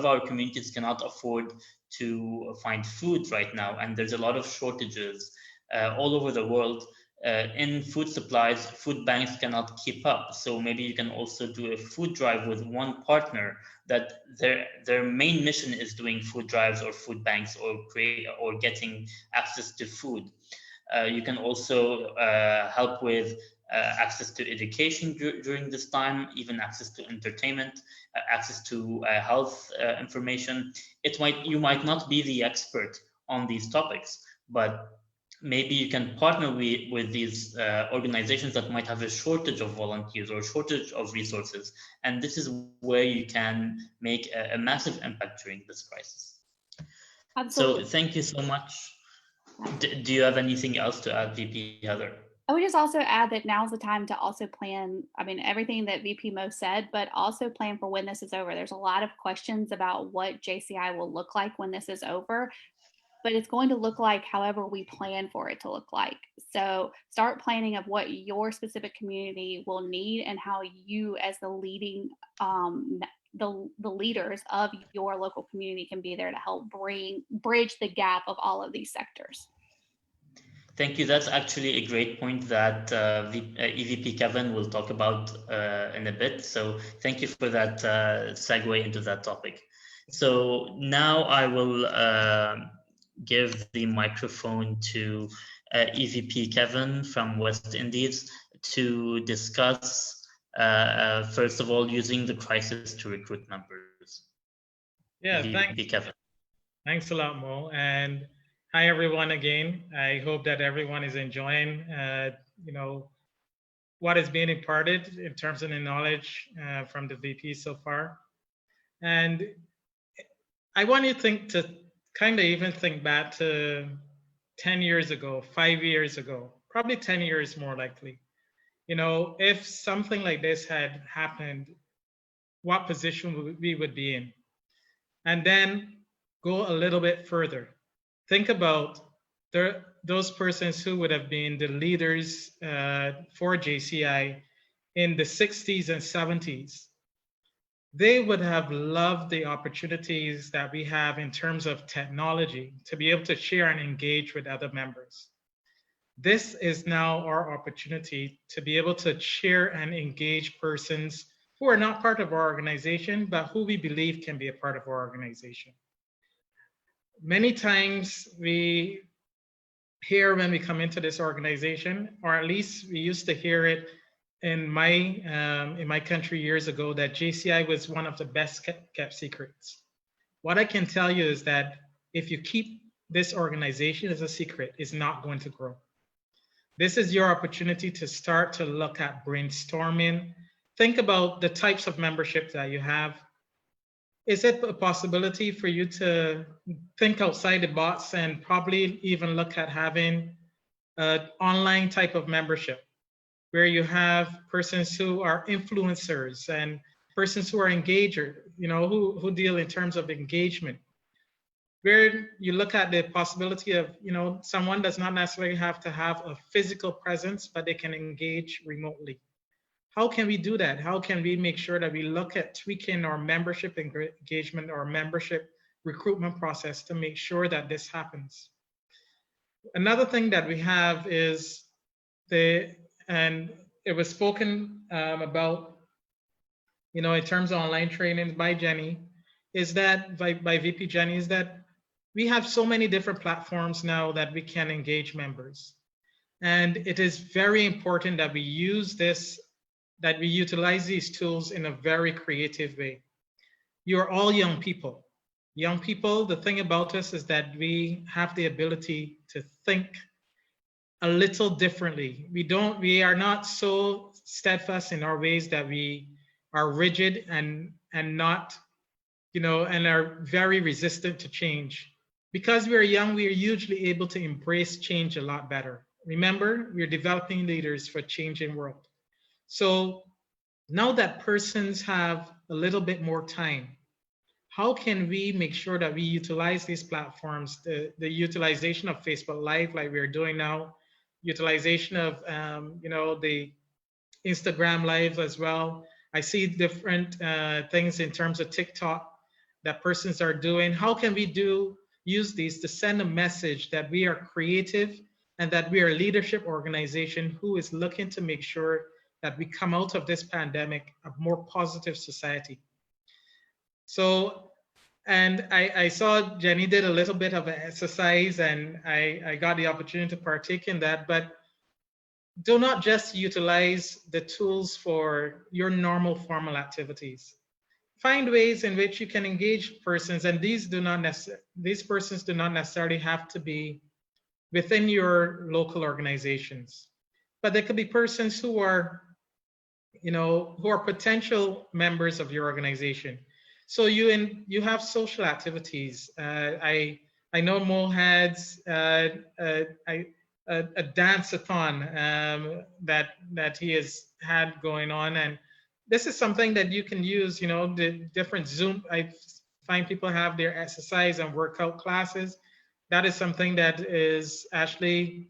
our communities cannot afford to find food right now, and there's a lot of shortages all over the world. In food supplies, food banks cannot keep up. So maybe you can also do a food drive with one partner that their main mission is doing food drives or food banks or getting access to food. You can also help with access to education during this time, even access to entertainment, access to health information. You might not be the expert on these topics, but maybe you can partner with these organizations that might have a shortage of volunteers or shortage of resources. And this is where you can make a massive impact during this crisis. Absolutely. So thank you so much. Do you have anything else to add, VP Heather? I would just also add that now's the time to also plan, I mean, everything that VP Mo said, but also plan for when this is over. There's a lot of questions about what JCI will look like when this is over, but it's going to look like however we plan for it to look like. So start planning of what your specific community will need and how you, as the leading, the leaders of your local community, can be there to help bridge the gap of all of these sectors. Thank you. That's actually a great point that EVP Kevin will talk about in a bit. So thank you for that segue into that topic. So now I will give the microphone to EVP Kevin from West Indies to discuss, first of all, using the crisis to recruit members. Yeah, EVP Kevin. Thanks a lot, Mo. And hi, everyone, again. I hope that everyone is enjoying, what is being imparted in terms of the knowledge from the VP so far. And I want you to kind of even think back to 10 years ago, 5 years ago, probably 10 years more likely. If something like this had happened, what position we would be in? And then go a little bit further. Think about those persons who would have been the leaders for JCI in the 60s and 70s. They would have loved the opportunities that we have in terms of technology to be able to share and engage with other members. This is now our opportunity to be able to share and engage persons who are not part of our organization, but who we believe can be a part of our organization. Many times we hear when we come into this organization, or at least we used to hear it in my country years ago, that JCI was one of the best kept secrets. What I can tell you is that if you keep this organization as a secret, it's not going to grow. This is your opportunity to start to look at brainstorming. Think about the types of membership that you have. Is it a possibility for you to think outside the box and probably even look at having an online type of membership where you have persons who are influencers and persons who are engagers, who deal in terms of engagement, where you look at the possibility of, someone does not necessarily have to have a physical presence, but they can engage remotely. How can we do that? How can we make sure that we look at tweaking our membership engagement or membership recruitment process to make sure that this happens? Another thing that we have is and it was spoken about, in terms of online training by Jenny, is that by VP Jenny, is that we have so many different platforms now that we can engage members. And it is very important that we utilize these tools in a very creative way. You're all young people. Young people, the thing about us is that we have the ability to think a little differently. We are not so steadfast in our ways that we are rigid and not, and are very resistant to change. Because we are young, we are usually able to embrace change a lot better. Remember, we're developing leaders for a changing world. So now that persons have a little bit more time, how can we make sure that we utilize these platforms, the utilization of Facebook Live like we're doing now, utilization of the Instagram Live as well. I see different things in terms of TikTok that persons are doing. How can we use these to send a message that we are creative and that we are a leadership organization who is looking to make sure that we come out of this pandemic a more positive society? So, and I saw Jenny did a little bit of an exercise, and I got the opportunity to partake in that, but do not just utilize the tools for your normal formal activities. Find ways in which you can engage persons, and these persons do not necessarily have to be within your local organizations, but they could be persons who are, who are potential members of your organization. So you have social activities. I know Mo has a dance-a-thon that he has had going on, and this is something that you can use. The different Zoom. I find people have their exercise and workout classes. That is something that is actually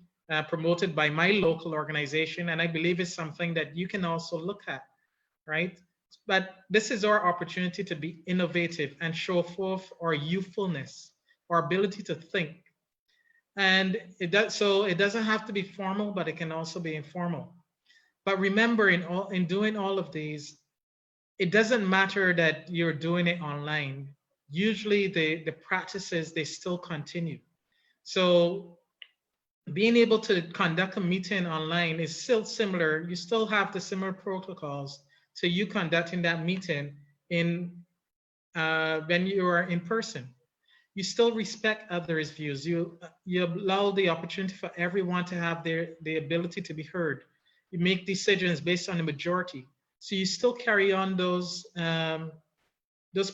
promoted by my local organization, and I believe it's something that you can also look at, right? But this is our opportunity to be innovative and show forth our youthfulness, our ability to think. And it doesn't have to be formal, but it can also be informal. But remember, in doing all of these, it doesn't matter that you're doing it online. Usually the practices, they still continue. So being able to conduct a meeting online is still similar. You still have the similar protocols to you conducting that meeting when you are in person. You still respect others' views. You allow the opportunity for everyone to have the ability to be heard. You make decisions based on the majority. So you still carry on those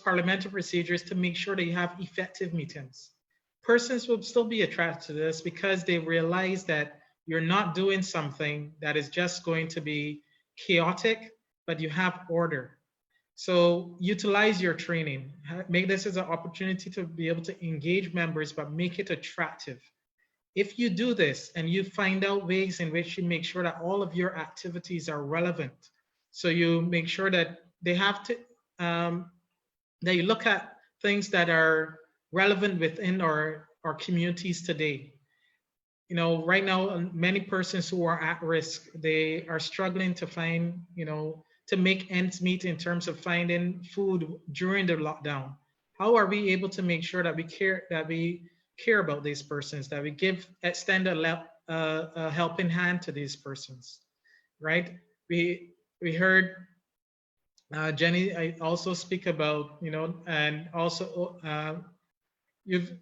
parliamentary procedures to make sure that you have effective meetings. Persons will still be attracted to this because they realize that you're not doing something that is just going to be chaotic, but you have order. So utilize your training. Make this as an opportunity to be able to engage members, but make it attractive. If you do this and you find out ways in which you make sure that all of your activities are relevant, so you make sure that they have to, that you look at things that are relevant within our communities today. Right now, many persons who are at risk, they are struggling to find, to make ends meet in terms of finding food during the lockdown? How are we able to make sure that we care about these persons, that we extend a helping hand to these persons, right? We heard Jenny I also speak about, and also you've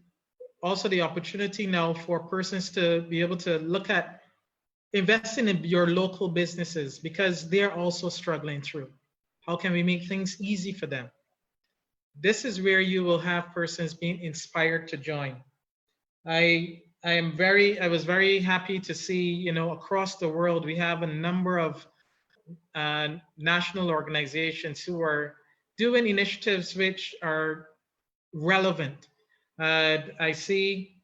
also the opportunity now for persons to be able to look at investing in your local businesses because they're also struggling through. How can we make things easy for them? This is where you will have persons being inspired to join. I was very happy to see, across the world, we have a number of national organizations who are doing initiatives which are relevant. I see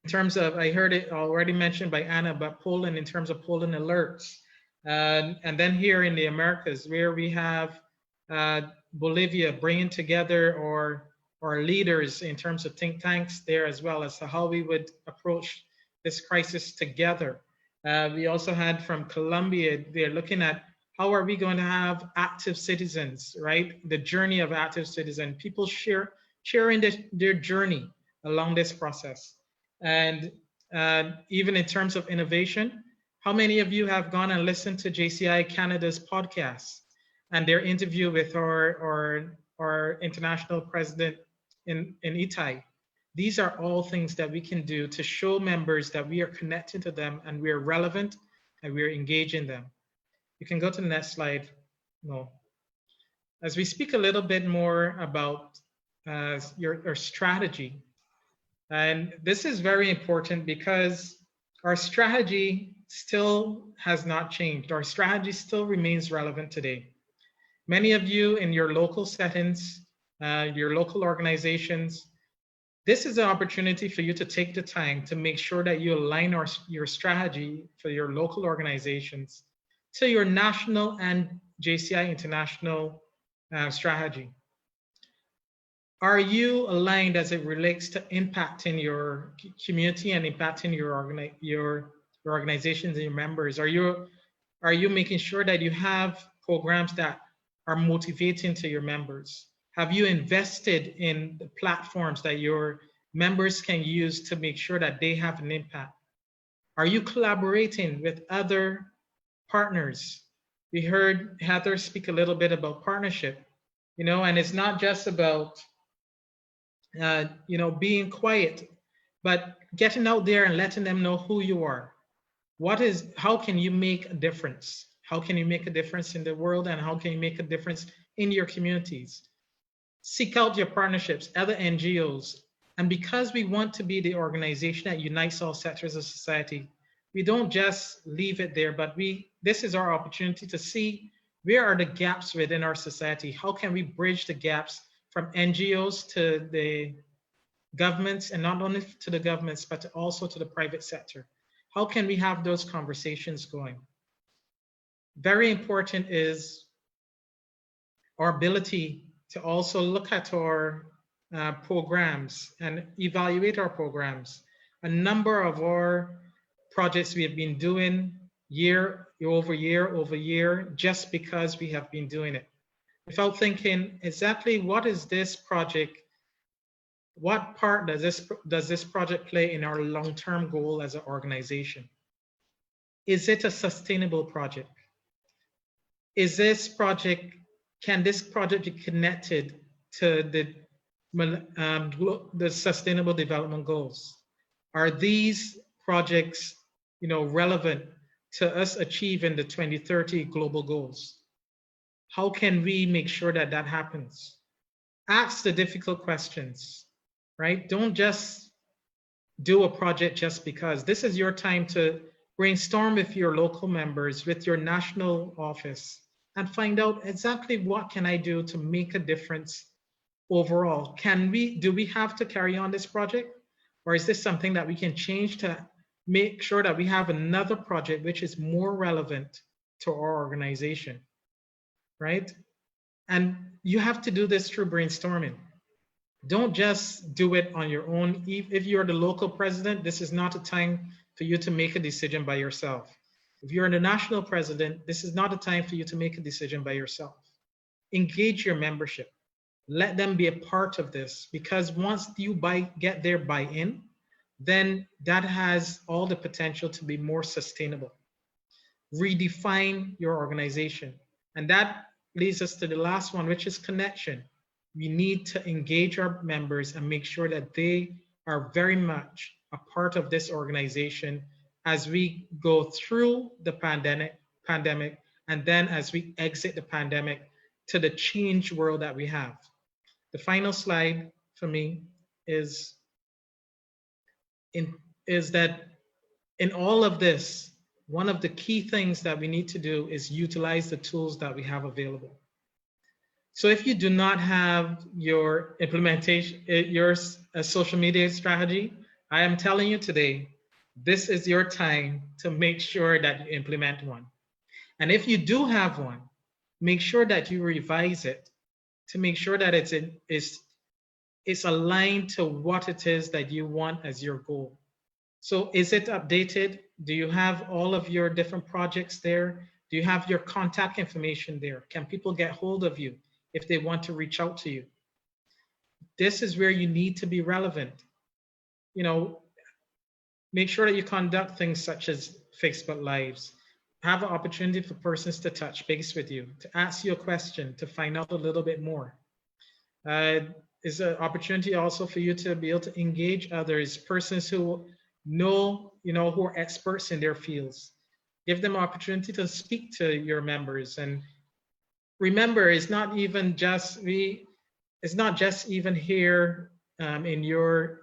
in terms of, I heard it already mentioned by Anna about Poland in terms of Poland alerts. And then here in the Americas, where we have Bolivia bringing together or leaders in terms of think tanks there, as well as how we would approach this crisis together. We also had from Colombia, they're looking at how are we going to have active citizens, right? The journey of active citizen, people sharing their journey along this process. And even in terms of innovation, how many of you have gone and listened to JCI Canada's podcast and their interview with our international president in Itai? These are all things that we can do to show members that we are connected to them and we're relevant and we're engaging them. You can go to the next slide. No. As we speak a little bit more about your strategy, and this is very important because our strategy still has not changed. Our strategy still remains relevant today. Many of you in your local settings, your local organizations, this is an opportunity for you to take the time to make sure that you align your strategy for your local organizations to your national and JCI international strategy. Are you aligned as it relates to impacting your community and impacting your organizations and your members? Are you making sure that you have programs that are motivating to your members? Have you invested in the platforms that your members can use to make sure that they have an impact? Are you collaborating with other partners? We heard Heather speak a little bit about partnership, and it's not just about being quiet, but getting out there and letting them know who you are. How can you make a difference? How can you make a difference in the world, and how can you make a difference in your communities? Seek out your partnerships, other NGOs. And because we want to be the organization that unites all sectors of society, we don't just leave it there, but this is our opportunity to see where are the gaps within our society. How can we bridge the gaps from NGOs to the governments, and not only to the governments, but also to the private sector? How can we have those conversations going? Very important is our ability to also look at our programs and evaluate our programs. A number of our projects we have been doing year over year, just because we have been doing it, without thinking exactly what is this project, what part does this project play in our long-term goal as an organization? Is it a sustainable project? Can this project be connected to the Sustainable Development Goals? Are these projects, relevant to us achieving the 2030 global goals? How can we make sure that that happens? Ask the difficult questions, right? Don't just do a project just because. This is your time to brainstorm with your local members, with your national office, and find out exactly what can I do to make a difference overall. Do we have to carry on this project? Or is this something that we can change to make sure that we have another project which is more relevant to our organization, right? And you have to do this through brainstorming. Don't just do it on your own. If you're the local president, this is not a time for you to make a decision by yourself. If you're the national president, this is not a time for you to make a decision by yourself. Engage your membership. Let them be a part of this, because once you get their buy-in, then that has all the potential to be more sustainable. Redefine your organization. And that leads us to the last one, which is connection. We need to engage our members and make sure that they are very much a part of this organization as we go through the pandemic, and then as we exit the pandemic to the changed world that we have. The final slide for me is that in all of this, one of the key things that we need to do is utilize the tools that we have available. So if you do not have your implementation, your social media strategy, I am telling you today, this is your time to make sure that you implement one. And if you do have one, make sure that you revise it to make sure that it's aligned to what it is that you want as your goal. So is it updated? Do you have all of your different projects there? Do you have your contact information there? Can people get hold of you if they want to reach out to you? This is where you need to be relevant. You know, make sure that you conduct things such as Facebook Lives. Have an opportunity for persons to touch base with you, to ask you a question, to find out a little bit more. Is an opportunity also for you to be able to engage others, persons who know, who are experts in their fields. Give them opportunity to speak to your members. And remember, it's not just even here in your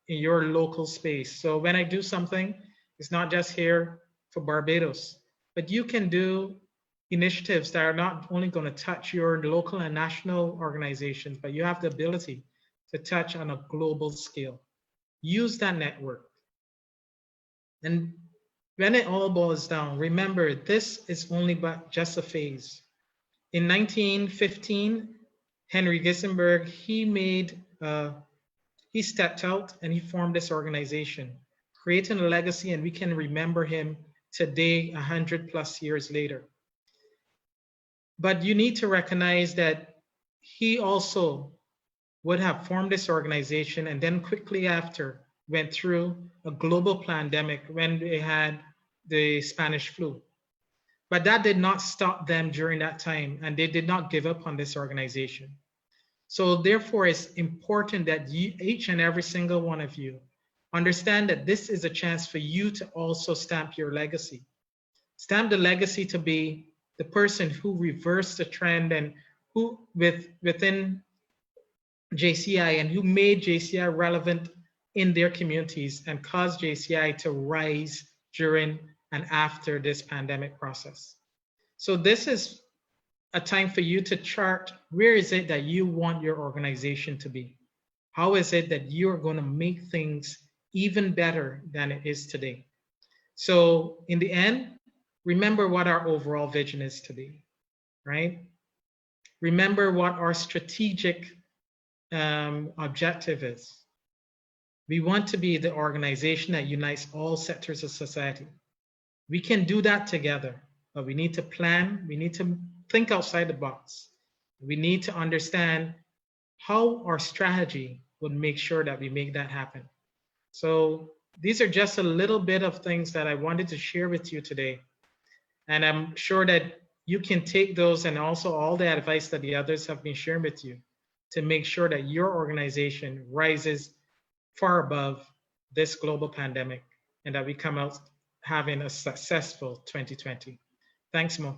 local space. So when I do something, it's not just here for Barbados, but you can do initiatives that are not only going to touch your local and national organizations, but you have the ability to touch on a global scale. Use that network. And when it all boils down, remember, this is only but just a phase. In 1915, Henry Gissenberg, he stepped out and he formed this organization, creating a legacy, and we can remember him today, 100+ years later. But you need to recognize that he also would have formed this organization and then quickly after went through a global pandemic when they had the Spanish flu. But that did not stop them during that time, and they did not give up on this organization. So therefore, it's important that each and every single one of you understand that this is a chance for you to also stamp your legacy. Stamp the legacy to be the person who reversed the trend and who within JCI and who made JCI relevant in their communities and caused JCI to rise during and after this pandemic process. So this is a time for you to chart, where is it that you want your organization to be? How is it that you're going to make things even better than it is today? So in the end, remember what our overall vision is to be, right? Remember what our strategic objective is. We want to be the organization that unites all sectors of society. We can do that together, but we need to plan, we need to think outside the box. We need to understand how our strategy would make sure that we make that happen. So these are just a little bit of things that I wanted to share with you today. And I'm sure that you can take those and also all the advice that the others have been sharing with you to make sure that your organization rises far above this global pandemic and that we come out having a successful 2020. Thanks, Mo.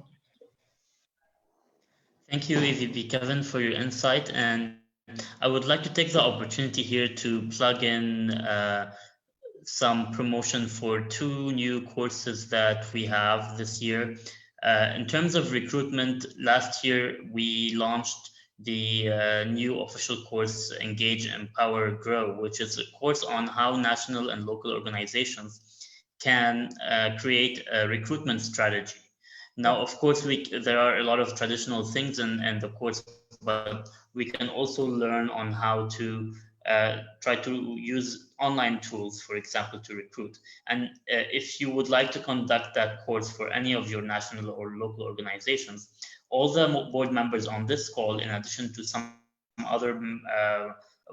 Thank you, EVP Kevin, for your insight. And I would like to take the opportunity here to plug in some promotion for 2 new courses that we have this year. In terms of recruitment, last year we launched the new official course, Engage, Empower, Grow, which is a course on how national and local organizations can create a recruitment strategy. Now, of course, there are a lot of traditional things in the course, but we can also learn on how to try to use online tools, for example, to recruit. And if you would like to conduct that course for any of your national or local organizations, all the board members on this call, in addition to some other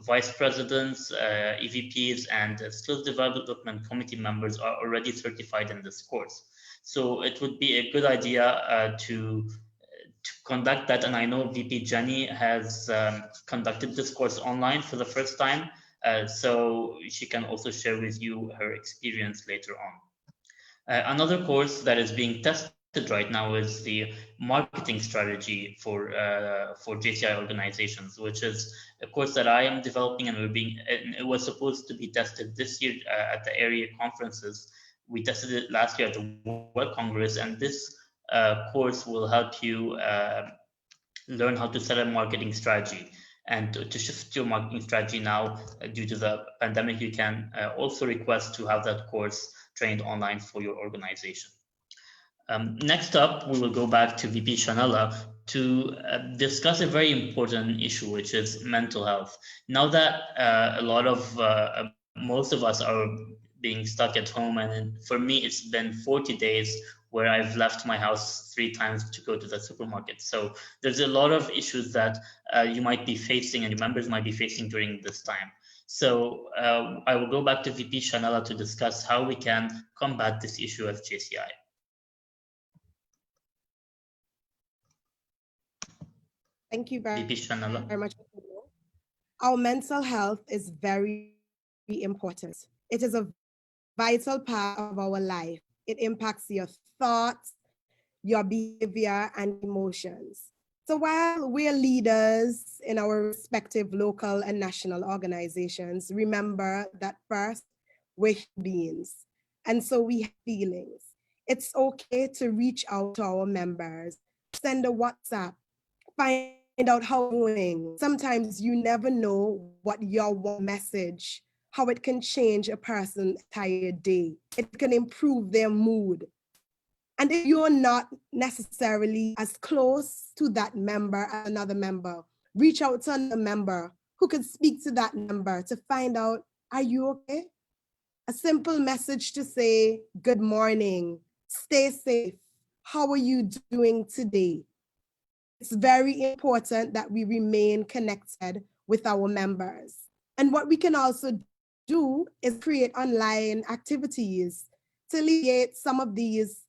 vice presidents, EVPs, and skills development committee members are already certified in this course. So it would be a good idea to conduct that. And I know VP Jenny has conducted this course online for the first time. So she can also share with you her experience later on. Another course that is being tested right now is the marketing strategy for JCI organizations, which is a course that I am developing, and it was supposed to be tested this year at the area conferences. We tested it last year at the World Congress, and this course will help you learn how to set a marketing strategy. And to shift your marketing strategy now, due to the pandemic, you can also request to have that course trained online for your organization. Next up, we will go back to VP Shanella to discuss a very important issue, which is mental health. Now that most of us are being stuck at home, and for me, it's been 40 days where I've left my house 3 times to go to the supermarket. So there's a lot of issues that you might be facing and your members might be facing during this time. So I will go back to VP Shanella to discuss how we can combat this issue at JCI. Thank you very VP much. Our mental health is very important. It is a vital part of our life. It impacts your thoughts, your behavior, and emotions. So while we're leaders in our respective local and national organizations, remember that first, we're beings. And so we have feelings. It's okay to reach out to our members, send a WhatsApp, find out how they're doing. Sometimes you never know what your one message, how it can change a person's entire day. It can improve their mood. And if you're not necessarily as close to that member as another member, reach out to another member who could speak to that member to find out, are you okay? A simple message to say, good morning, stay safe. How are you doing today? It's very important that we remain connected with our members. And what we can also do is create online activities to alleviate some of these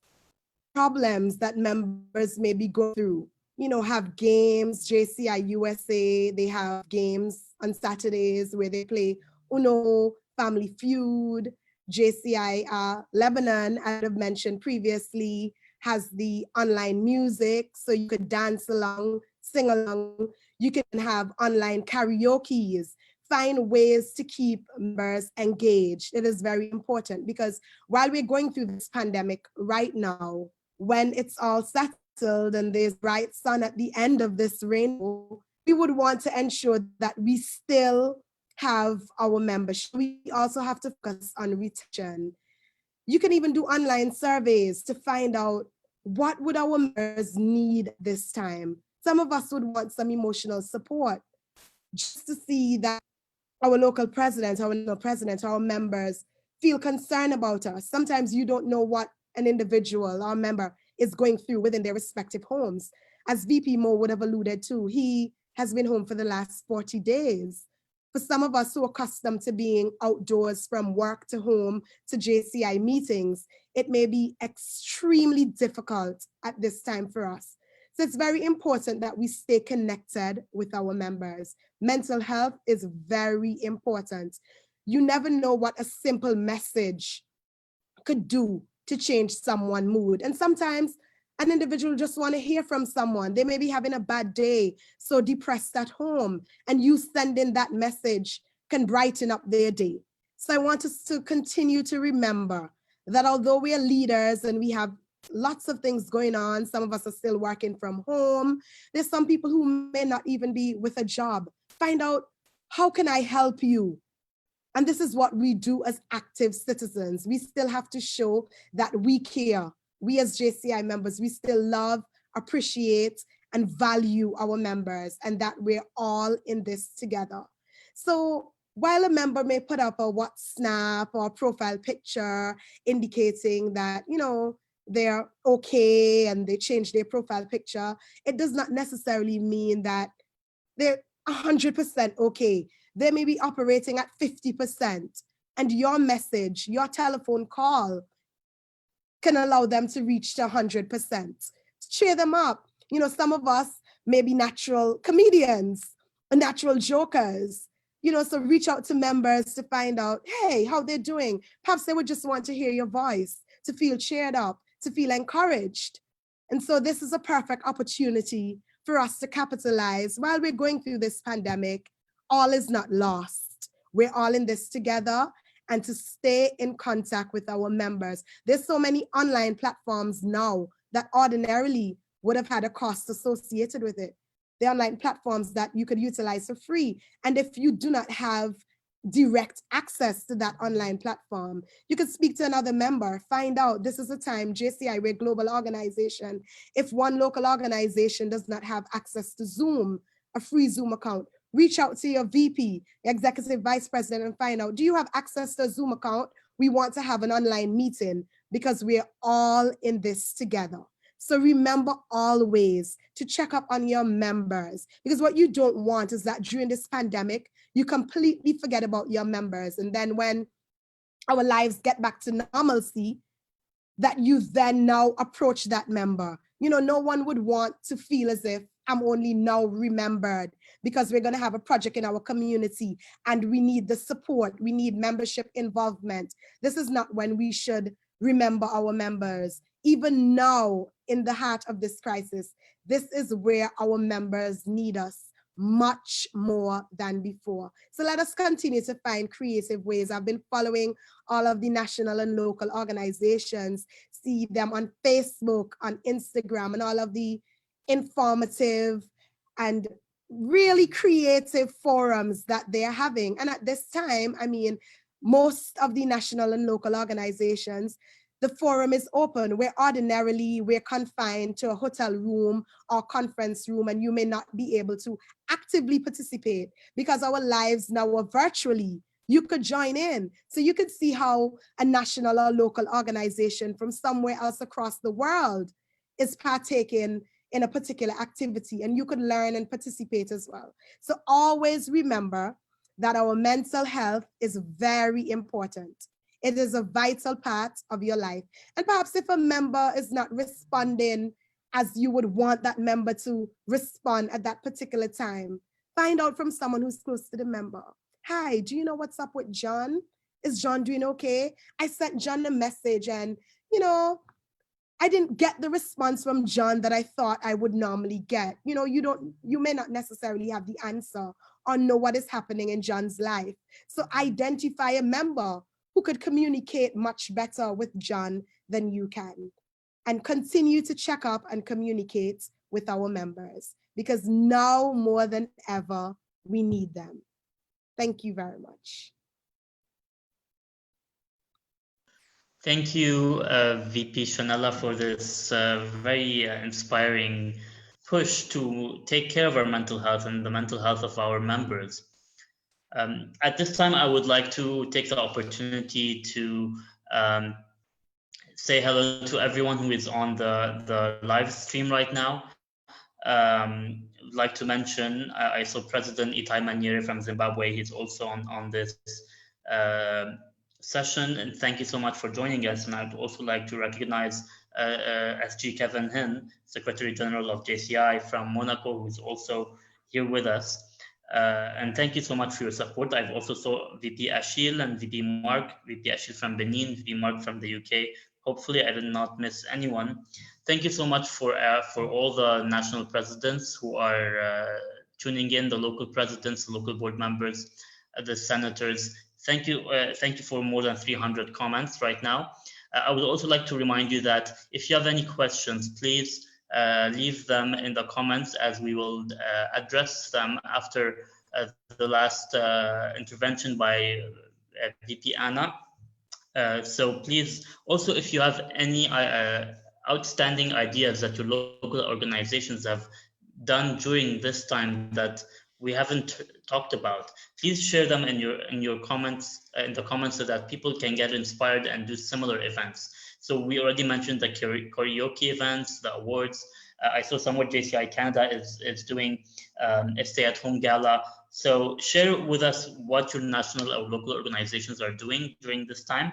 problems that members may be going through. You know, have games, JCI USA, they have games on Saturdays where they play Uno, Family Feud. JCI Lebanon, as I've mentioned previously, has the online music, so you could dance along, sing along. You can have online karaoke's, find ways to keep members engaged. It is very important because while we're going through this pandemic right now, when it's all settled and there's bright sun at the end of this rainbow, we would want to ensure that we still have our membership. We also have to focus on retention. You can even do online surveys to find out what would our members need this time. Some of us would want some emotional support just to see that our local president, our national president, our members feel concerned about us. Sometimes you don't know what an individual, our member, is going through within their respective homes. As VP Mo would have alluded to, he has been home for the last 40 days. For some of us who are accustomed to being outdoors from work to home to JCI meetings, it may be extremely difficult at this time for us. So it's very important that we stay connected with our members. Mental health is very important. You never know what a simple message could do to change someone's mood. And sometimes an individual just want to hear from someone. They may be having a bad day, so depressed at home, and you sending that message can brighten up their day. So I want us to continue to remember that although we are leaders and we have lots of things going on, some of us are still working from home, there's some people who may not even be with a job. Find out, how can I help you? And this is what we do as active citizens. We still have to show that we care. We as JCI members, we still love, appreciate, and value our members, and that we're all in this together. So while a member may put up a WhatsApp or a profile picture indicating that, you know, they're okay and they change their profile picture, it does not necessarily mean that they're 100% okay. They may be operating at 50%, and your message, your telephone call can allow them to reach to 100%. Cheer them up. You know, some of us may be natural comedians, natural jokers, you know, so reach out to members to find out, hey, how they're doing. Perhaps they would just want to hear your voice, to feel cheered up, to feel encouraged. And so this is a perfect opportunity for us to capitalize. While we're going through this pandemic, all is not lost. We're all in this together, and to stay in contact with our members. There's so many online platforms now that ordinarily would have had a cost associated with it. The online platforms that you could utilize for free. And if you do not have direct access to that online platform, you could speak to another member, find out. This is a time, JCI, we're a global organization. If one local organization does not have access to Zoom, a free Zoom account, reach out to your VP, executive vice president, and find out, do you have access to a Zoom account? We want to have an online meeting because we're all in this together. So remember always to check up on your members, because what you don't want is that during this pandemic, you completely forget about your members. And then when our lives get back to normalcy, that you then now approach that member. You know, no one would want to feel as if I'm only now remembered because we're going to have a project in our community and we need the support, we need membership involvement. This is not when we should remember our members. Even now, in the heart of this crisis, this is where our members need us much more than before. So let us continue to find creative ways. I've been following all of the national and local organizations, see them on Facebook, on Instagram, and all of the informative and really creative forums that they're having. And at this time, I mean, most of the national and local organizations, the forum is open, where ordinarily we're confined to a hotel room or conference room, and you may not be able to actively participate because our lives now are virtually. You could join in. So you could see how a national or local organization from somewhere else across the world is partaking in a particular activity, and you could learn and participate as well. So always remember that our mental health is very important. It is a vital part of your life. And perhaps if a member is not responding as you would want that member to respond at that particular time, find out from someone who's close to the member. Hi, do you know what's up with John? Is John doing okay? I sent John a message and, you know, I didn't get the response from John that I thought I would normally get. You know, you may not necessarily have the answer or know what is happening in John's life. So identify a member who could communicate much better with John than you can, and continue to check up and communicate with our members, because now more than ever, we need them. Thank you very much. Thank you, VP Shanella, for this very inspiring push to take care of our mental health and the mental health of our members. At this time, I would like to take the opportunity to say hello to everyone who is on the live stream right now. I'd like to mention, I saw President Itai Manyere from Zimbabwe. He's also on this session, and thank you so much for joining us. And I'd also like to recognize SG Kevin Hin, Secretary General of JCI from Monaco, who's also here with us. And thank you so much for your support. I've also saw VP Achille and VP Mark, VP Achille from Benin, VP Mark from the UK. Hopefully I did not miss anyone. Thank you so much for all the national presidents who are tuning in, the local presidents, the local board members, the senators. Thank you for more than 300 comments right now. I would also like to remind you that if you have any questions, please leave them in the comments, as we will address them after the last intervention by VP Anna. So please, also, if you have any outstanding ideas that your local organizations have done during this time that we haven't talked about, please share them in your comments, in the comments, so that people can get inspired and do similar events. So we already mentioned the karaoke events, the awards. I saw somewhere JCI Canada is doing a stay-at-home gala. So share with us what your national or local organizations are doing during this time,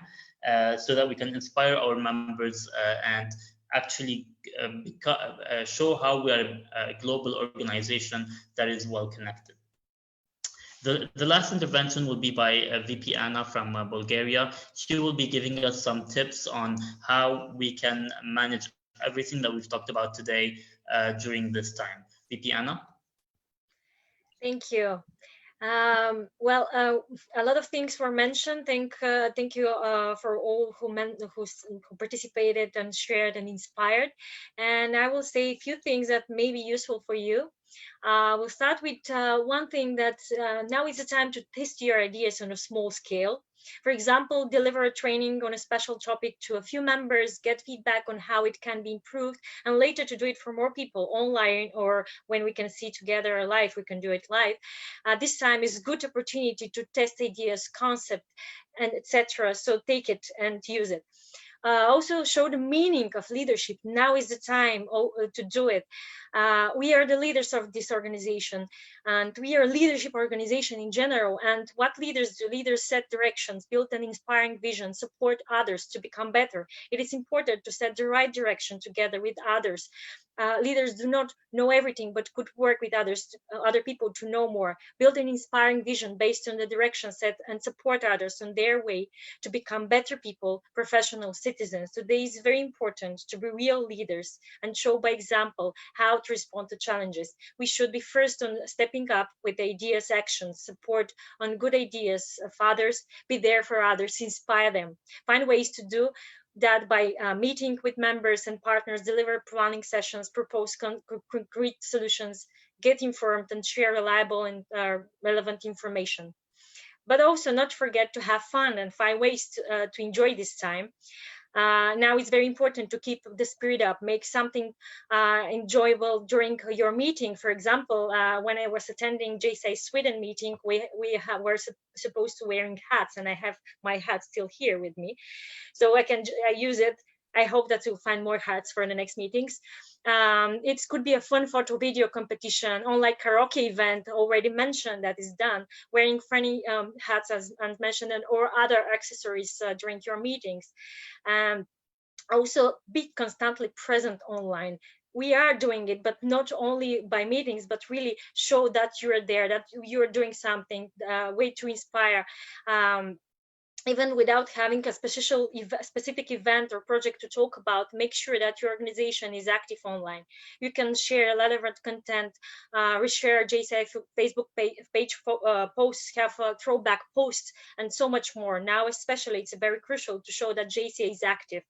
so that we can inspire our members and actually show how we are a global organization that is well connected. The last intervention will be by VP Anna from Bulgaria. She will be giving us some tips on how we can manage everything that we've talked about today during this time. VP Anna? Thank you. Well, a lot of things were mentioned. Thank you for all who participated and shared and inspired. And I will say a few things that may be useful for you. We'll start with one thing that now is the time to test your ideas on a small scale. For example, deliver a training on a special topic to a few members, get feedback on how it can be improved, and later to do it for more people online, or when we can see together live, we can do it live. This time is a good opportunity to test ideas, concept, and etc. So take it and use it. Also show the meaning of leadership. Now is the time to do it. We are the leaders of this organization, and we are a leadership organization in general. And what leaders do? Leaders set directions, build an inspiring vision, support others to become better. It is important to set the right direction together with others. Leaders do not know everything, but could work with other people to know more. Build an inspiring vision based on the direction set, and support others on their way to become better people, professional citizens. Today is very important to be real leaders and show by example how to respond to challenges. We should be first on stepping up with ideas, actions, support on good ideas of others, be there for others, inspire them. Find ways to do that by meeting with members and partners, deliver planning sessions, propose concrete solutions, get informed and share reliable and relevant information. But also not forget to have fun and find ways to enjoy this time. Now it's very important to keep the spirit up, make something enjoyable during your meeting. For example, when I was attending JCI Sweden meeting, we were supposed to wearing hats, and I have my hat still here with me, so I use it. I hope that you'll find more hats for the next meetings. It could be a fun photo video competition, online karaoke event already mentioned that is done, wearing funny hats as mentioned, or other accessories during your meetings. Also be constantly present online. We are doing it, but not only by meetings, but really show that you're there, that you're doing something, way to inspire. Even without having a specific event or project to talk about, make sure that your organization is active online. You can share relevant content, reshare JCI Facebook page posts, have throwback posts, and so much more. Now, especially, it's very crucial to show that JCI is active.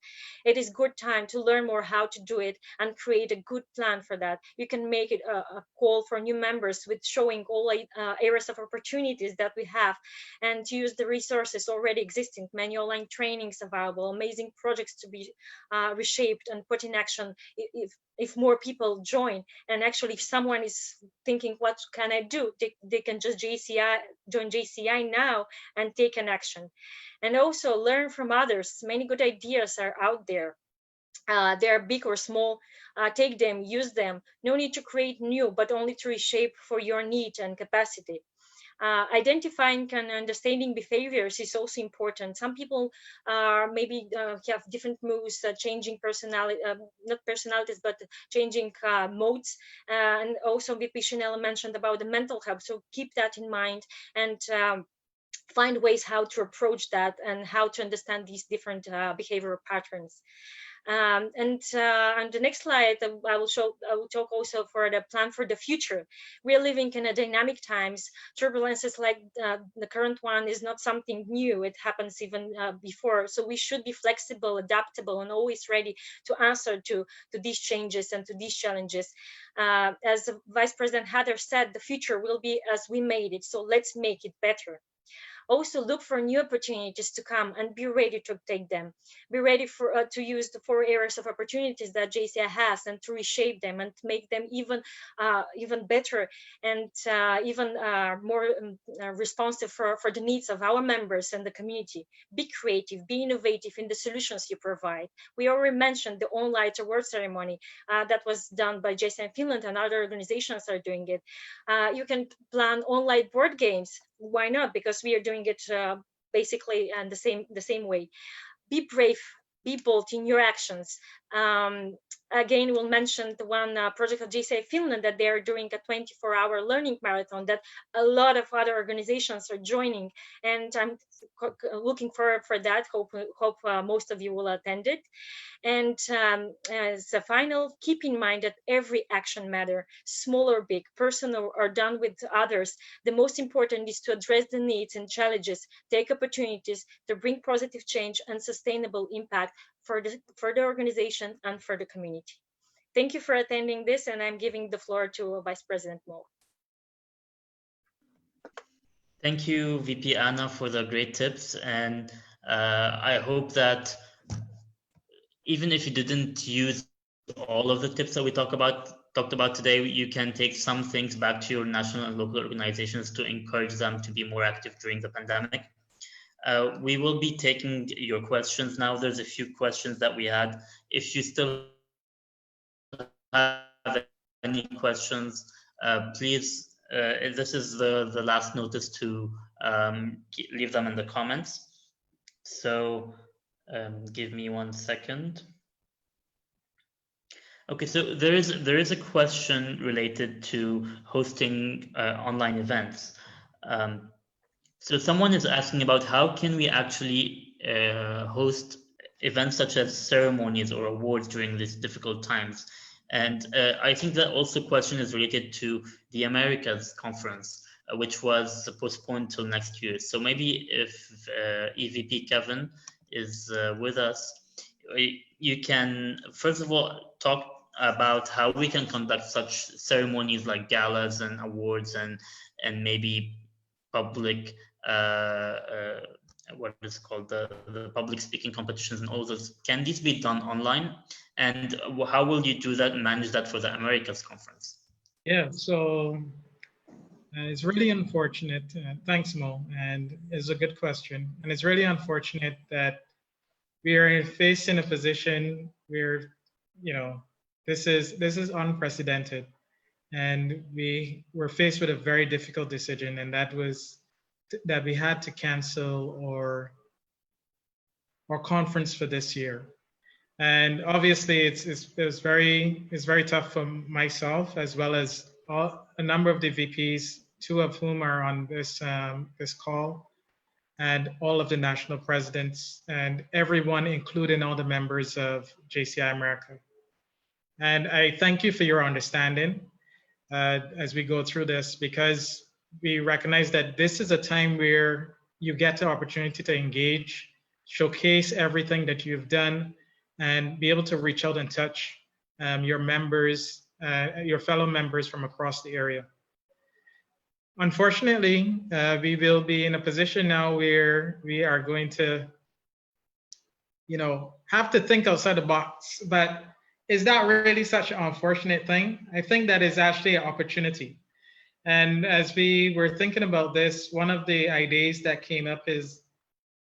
It is good time to learn more how to do it and create a good plan for that. You can make it a call for new members with showing all areas of opportunities that we have, and to use the resources already existing, many online trainings available, amazing projects to be reshaped and put in action if more people join. And actually, if someone is thinking, what can I do? They can just join JCI now and take an action. And also learn from others. Many good ideas are out there. They are big or small, take them, use them. No need to create new, but only to reshape for your need and capacity. Identifying and understanding behaviors is also important. Some people maybe have different moves, changing personality, not personalities, but changing modes. And also VP Chanel mentioned about the mental health. So keep that in mind, and find ways how to approach that and how to understand these different behavioral patterns. And on the next slide, I will talk also for the plan for the future. We are living in a dynamic times. Turbulences like the current one is not something new. It happens even before. So we should be flexible, adaptable, and always ready to answer to these changes and to these challenges. As Vice President Heather said, the future will be as we made it. So let's make it better. Also look for new opportunities to come and be ready to take them. Be ready for to use the 4 areas of opportunities that JCI has and to reshape them and to make them even better and even more responsive for the needs of our members and the community. Be creative, be innovative in the solutions you provide. We already mentioned the online award ceremony that was done by JCI Finland, and other organizations are doing it. You can plan online board games. Why not? Because we are doing it basically in the same way. Be brave, be bold in your actions. Again, we'll mention the one project of JCI Finland, that they are doing a 24-hour learning marathon that a lot of other organizations are joining, and I'm looking forward for that. Hope most of you will attend it. And as a final, keep in mind that every action matters, small or big, personal or done with others. The most important is to address the needs and challenges, take opportunities to bring positive change and sustainable impact for the organization and for the community. Thank you for attending this, and I'm giving the floor to Vice President Mo. Thank you, VP Anna, for the great tips. And I hope that even if you didn't use all of the tips that we talked about today, you can take some things back to your national and local organizations to encourage them to be more active during the pandemic. We will be taking your questions now. There's a few questions that we had. If you still have any questions, please, this is the last notice to leave them in the comments. So give me 1 second. Okay, so there is a question related to hosting online events. So someone is asking about how can we actually host events such as ceremonies or awards during these difficult times. And I think that also question is related to the Americas conference, which was postponed till next year. So maybe if EVP Kevin is with us, you can first of all talk about how we can conduct such ceremonies like galas and awards and maybe public what is called the public speaking competitions and all those. Can these be done online, and how will you do that and manage that for the Americas conference? Yeah, so it's really unfortunate. Thanks, Mo, and it's a good question. And it's really unfortunate that we are faced in a position where, you know, this is unprecedented, and we were faced with a very difficult decision, and that was that we had to cancel our conference for this year. And obviously, it's very tough for myself as well as a number of the VPs, 2 of whom are on this this call, and all of the national presidents and everyone, including all the members of JCI America. And I thank you for your understanding as we go through this, because we recognize that this is a time where you get the opportunity to engage, showcase everything that you've done, and be able to reach out and touch your members, your fellow members from across the area. Unfortunately, we will be in a position now where we are going to, you know, have to think outside the box. But is that really such an unfortunate thing? I think that is actually an opportunity. And as we were thinking about this, one of the ideas that came up is,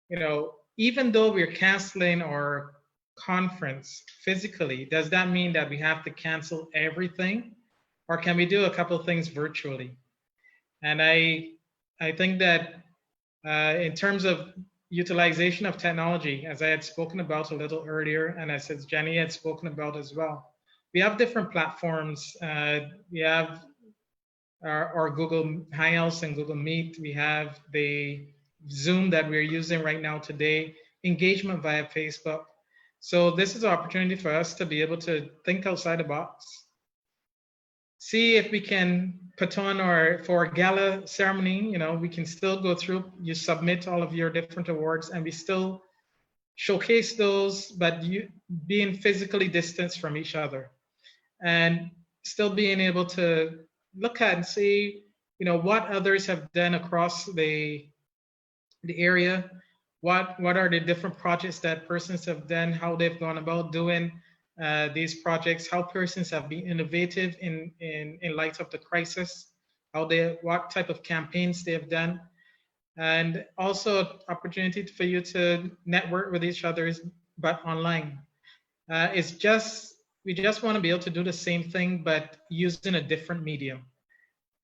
you know, even though we're canceling our conference physically, does that mean that we have to cancel everything? Or can we do a couple of things virtually? And I think that in terms of utilization of technology, as I had spoken about a little earlier, and as Jenny had spoken about as well, we have different platforms. We have our Google Hangouts and Google Meet. We have the Zoom that we're using right now today, engagement via Facebook. So this is an opportunity for us to be able to think outside the box, see if we can put on for a gala ceremony, you know, we can still go through, you submit all of your different awards and we still showcase those, but you being physically distanced from each other and still being able to look at and see, you know, what others have done across the the area, what are the different projects that persons have done, how they've gone about doing these projects, how persons have been innovative in light of the crisis, what type of campaigns they have done, and also opportunity for you to network with each other, but online. We just want to be able to do the same thing, but using a different medium.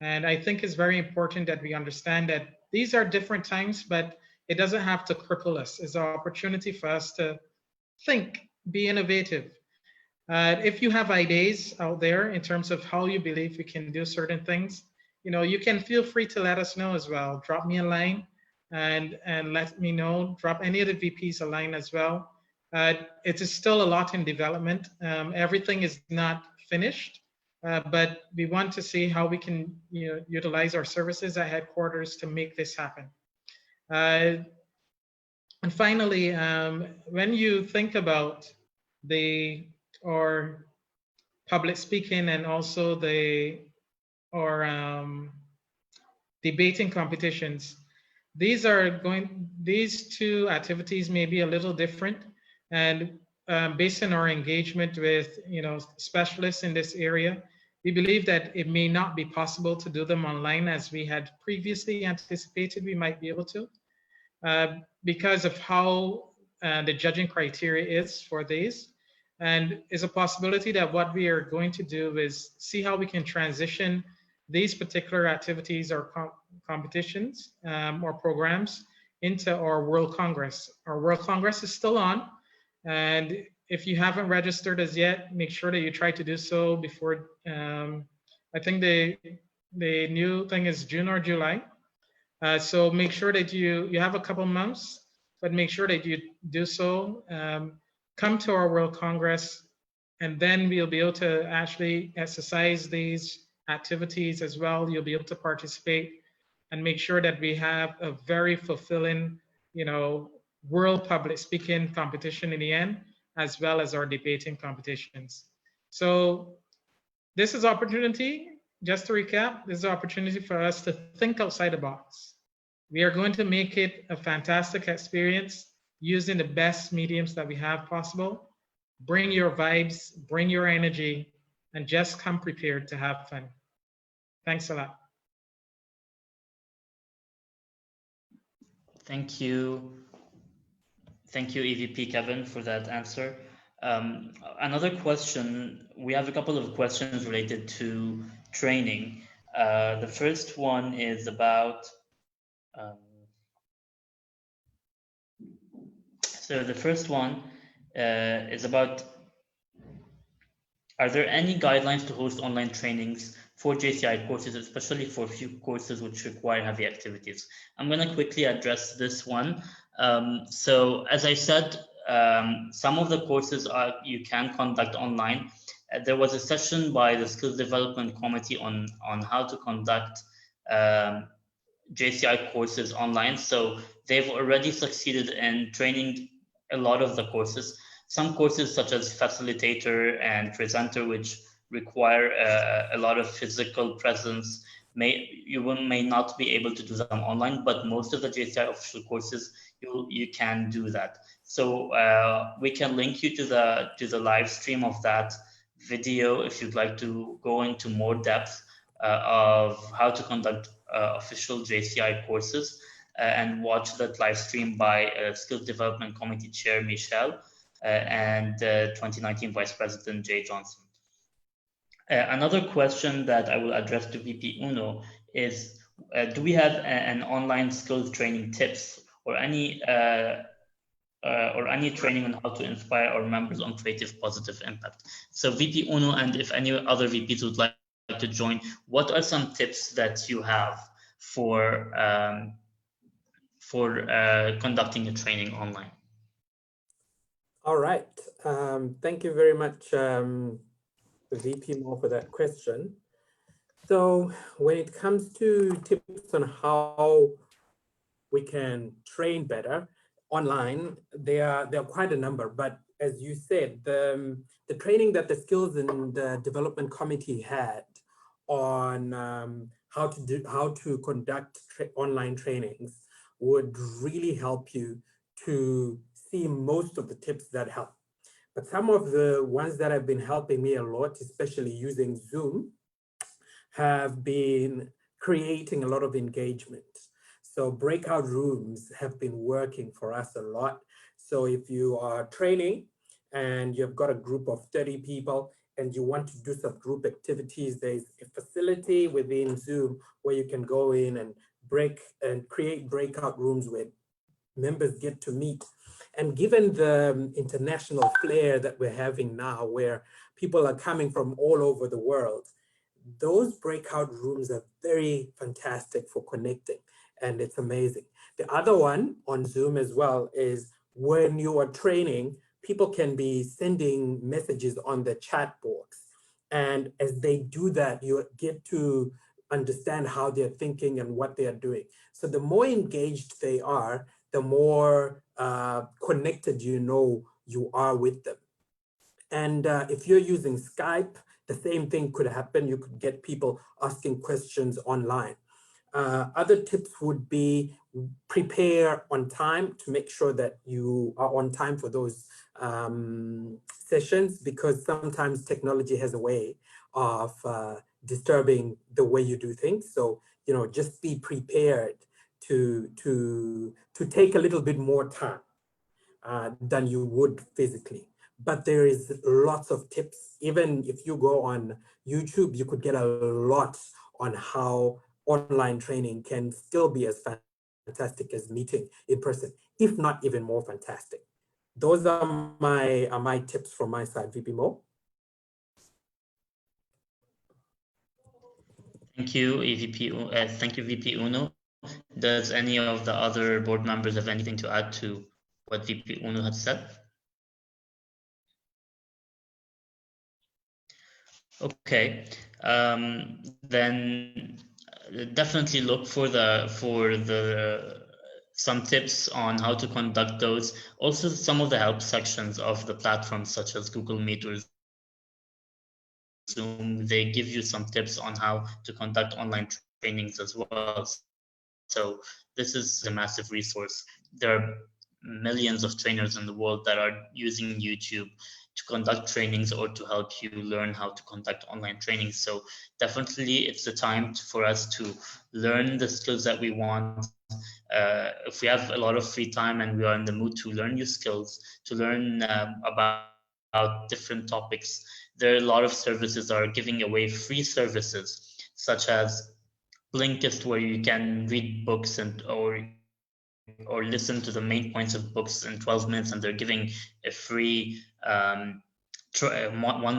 And I think it's very important that we understand that these are different times, but it doesn't have to cripple us. It's an opportunity for us to think, be innovative. If you have ideas out there in terms of how you believe we can do certain things, you can feel free to let us know as well. Drop me a line and let me know. Drop any of the VPs a line as well. It is still a lot in development. Everything is not finished, but we want to see how we can utilize our services at headquarters to make this happen. And finally, when you think about or public speaking and also debating competitions, these two activities may be a little different, and based on our engagement with specialists in this area, we believe that it may not be possible to do them online as we had previously anticipated we might be able to, because of how the judging criteria is for these. And it's a possibility that what we are going to do is see how we can transition these particular activities or competitions or programs into our World Congress. Our World Congress is still on, and if you haven't registered as yet, make sure that you try to do so before, I think the new thing is June or July. So make sure that you have a couple months, but make sure that you do so. Come to our World Congress, and then we'll be able to actually exercise these activities as well. You'll be able to participate and make sure that we have a very fulfilling, world public speaking competition in the end, as well as our debating competitions. So this is opportunity, just to recap, this is an opportunity for us to think outside the box. We are going to make it a fantastic experience using the best mediums that we have possible. Bring your vibes, bring your energy, and just come prepared to have fun. Thanks a lot. Thank you. Thank you, EVP Kevin, for that answer. Another question, we have a couple of questions related to training. The first one is about, are there any guidelines to host online trainings for JCI courses, especially for a few courses which require heavy activities? I'm going to quickly address this one. So as I said, some of the courses you can conduct online. There was a session by the Skills Development Committee on how to conduct JCI courses online. So they've already succeeded in training a lot of the courses. Some courses such as facilitator and presenter, which require a lot of physical presence, you may not be able to do them online, but most of the JCI official courses, you can do that. So we can link you to the live stream of that video if you'd like to go into more depth of how to conduct official JCI courses and watch that live stream by Skills Development Committee Chair Michelle and 2019 Vice President Jay Johnson. Another question that I will address to VP Uno is, do we have an online skills training tips or any training on how to inspire our members on creative positive impact? So VP Uno, and if any other VPs would like to join, what are some tips that you have for conducting a training online? All right. Thank you very much, VP Mo, for that question. So when it comes to tips on how we can train better online, there are quite a number. But as you said, the training that the Skills and Development Committee had on how to conduct online trainings would really help you to see most of the tips that help. But some of the ones that have been helping me a lot, especially using Zoom, have been creating a lot of engagement. So breakout rooms have been working for us a lot. So if you are training and you've got a group of 30 people and you want to do some group activities, there's a facility within Zoom where you can go in and create breakout rooms where members get to meet. And given the international flair that we're having now, where people are coming from all over the world, those breakout rooms are very fantastic for connecting, and it's amazing. The other one on Zoom as well is when you are training, people can be sending messages on the chat box. And as they do that, you get to understand how they're thinking and what they're doing. So the more engaged they are, the more connected you are with them. And if you're using Skype, the same thing could happen. You could get people asking questions online. Other tips would be prepare on time to make sure that you are on time for those sessions, because sometimes technology has a way of disturbing the way you do things. So, just be prepared to take a little bit more time than you would physically. But there is lots of tips. Even if you go on YouTube, you could get a lot on how online training can still be as fantastic as meeting in person, if not even more fantastic. Those are my tips from my side, VP Mo. Thank you, EVP. Thank you, VP Uno. Does any of the other board members have anything to add to what VP Uno had said? Okay, then definitely look for some tips on how to conduct those. Also, some of the help sections of the platforms such as Google Meet or Zoom, they give you some tips on how to conduct online trainings as well. So this is a massive resource. There are millions of trainers in the world that are using YouTube to conduct trainings or to help you learn how to conduct online trainings. So definitely it's the time for us to learn the skills that we want. If we have a lot of free time and we are in the mood to learn new skills, to learn about different topics, there are a lot of services that are giving away free services, such as Blinkist, where you can read books or listen to the main points of books in 12 minutes, and they're giving a free 1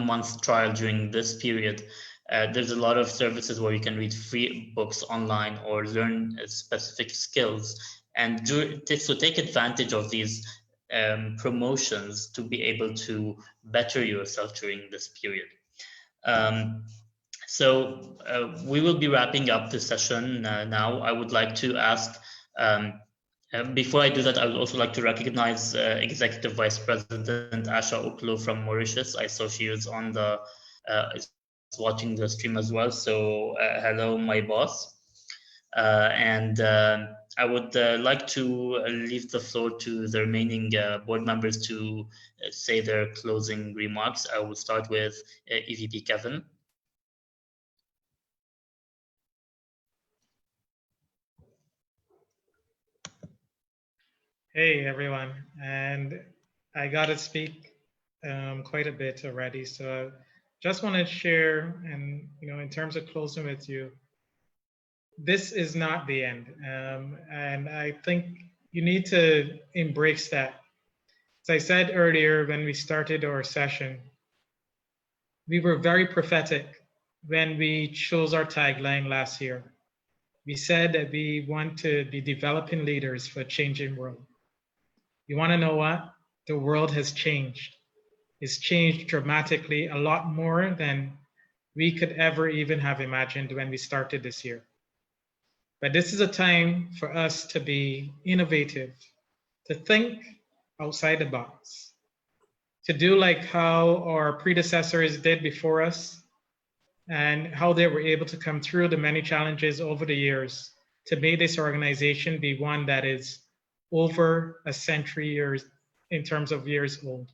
month trial during this period. There's a lot of services where you can read free books online or learn specific skills. And so take advantage of these promotions to be able to better yourself during this period. So we will be wrapping up the session now. I would like to ask, before I do that, I would also like to recognize Executive Vice President Asha Uklo from Mauritius. I saw she is on the is watching the stream as well. So hello, my boss. And I would like to leave the floor to the remaining board members to say their closing remarks. I will start with EVP Kevin. Hey everyone, and I got to speak quite a bit already, so just want to share, and in terms of closing with you, this is not the end, and I think you need to embrace that. As I said earlier when we started our session, we were very prophetic when we chose our tagline last year. We said that we want to be developing leaders for a changing world. You want to know what? The world has changed. It's changed dramatically, a lot more than we could ever even have imagined when we started this year. But this is a time for us to be innovative, to think outside the box, to do like how our predecessors did before us and how they were able to come through the many challenges over the years to make this organization be one that is over a century years in terms of years old.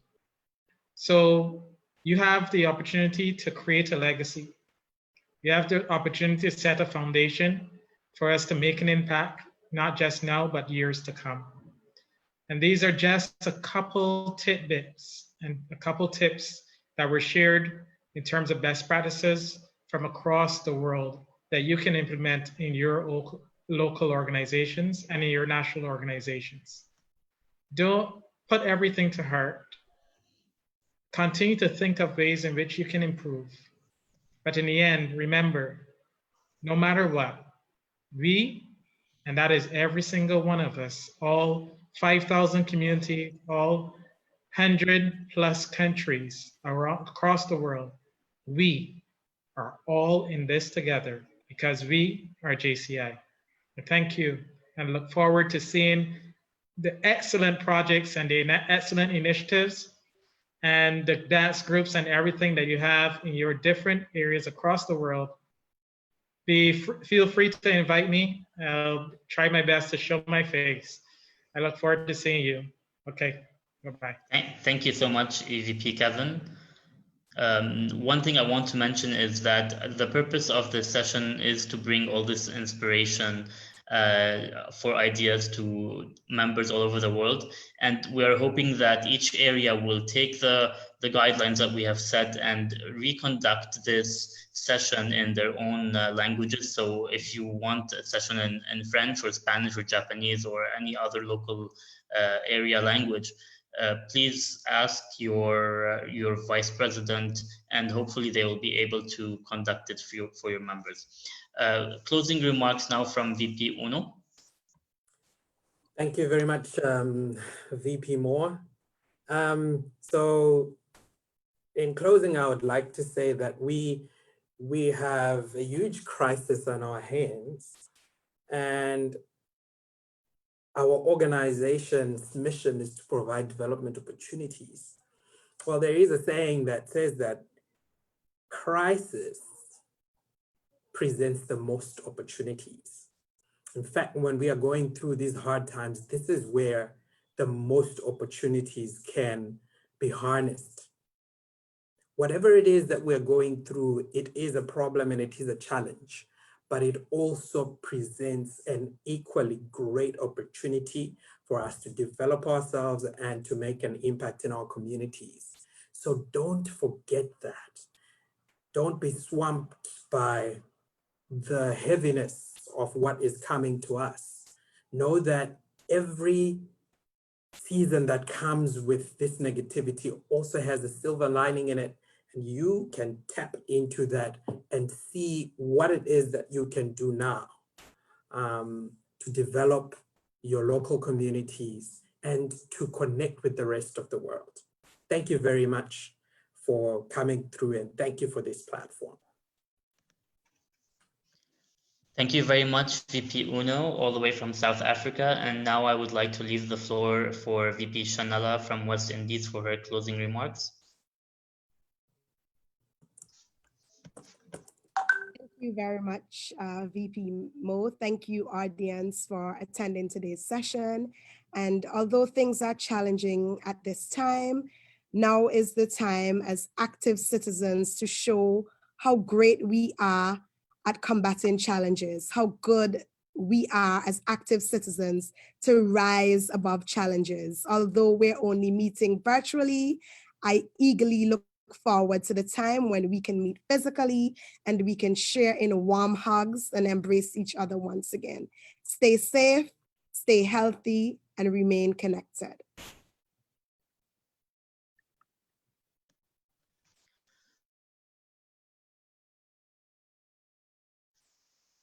So you have the opportunity to create a legacy. You have the opportunity to set a foundation for us to make an impact, not just now, but years to come. And these are just a couple tidbits and a couple tips that were shared in terms of best practices from across the world that you can implement in your local organizations and in your national organizations. Don't put everything to heart. Continue to think of ways in which you can improve. But in the end, remember, no matter what, we, and that is every single one of us, all 5,000 communities, all 100+ countries across the world, we are all in this together because we are JCI. Thank you, and look forward to seeing the excellent projects and the excellent initiatives and the dance groups and everything that you have in your different areas across the world. Feel free to invite me. I'll try my best to show my face. I look forward to seeing you. Okay, bye-bye. Thank you so much, EVP Kevin. One thing I want to mention is that the purpose of this session is to bring all this inspiration for ideas to members all over the world. And we are hoping that each area will take the guidelines that we have set and reconduct this session in their own languages. So if you want a session in French or Spanish or Japanese or any other local area language, please ask your vice president, and hopefully they will be able to conduct it for your members. Closing remarks now from VP Uno. Thank you very much, VP Moore. So in closing, I would like to say that we have a huge crisis on our hands, and our organization's mission is to provide development opportunities. Well, there is a saying that says that crisis presents the most opportunities. In fact, when we are going through these hard times, this is where the most opportunities can be harnessed. Whatever it is that we're going through, it is a problem and it is a challenge, but it also presents an equally great opportunity for us to develop ourselves and to make an impact in our communities. So don't forget that. Don't be swamped by the heaviness of what is coming to us. Know that every season that comes with this negativity also has a silver lining in it, and you can tap into that and see what it is that you can do now to develop your local communities and to connect with the rest of the world. Thank you very much for coming through, and thank you for this platform. Thank you very much, VP Uno, all the way from South Africa. And now I would like to leave the floor for VP Shanala from West Indies for her closing remarks. Thank you very much, VP Mo. Thank you, audience, for attending today's session. And although things are challenging at this time, now is the time as active citizens to show how great we are at combating challenges, how good we are as active citizens to rise above challenges. Although we're only meeting virtually, I eagerly look forward to the time when we can meet physically and we can share in warm hugs and embrace each other once again. Stay safe, stay healthy, and remain connected.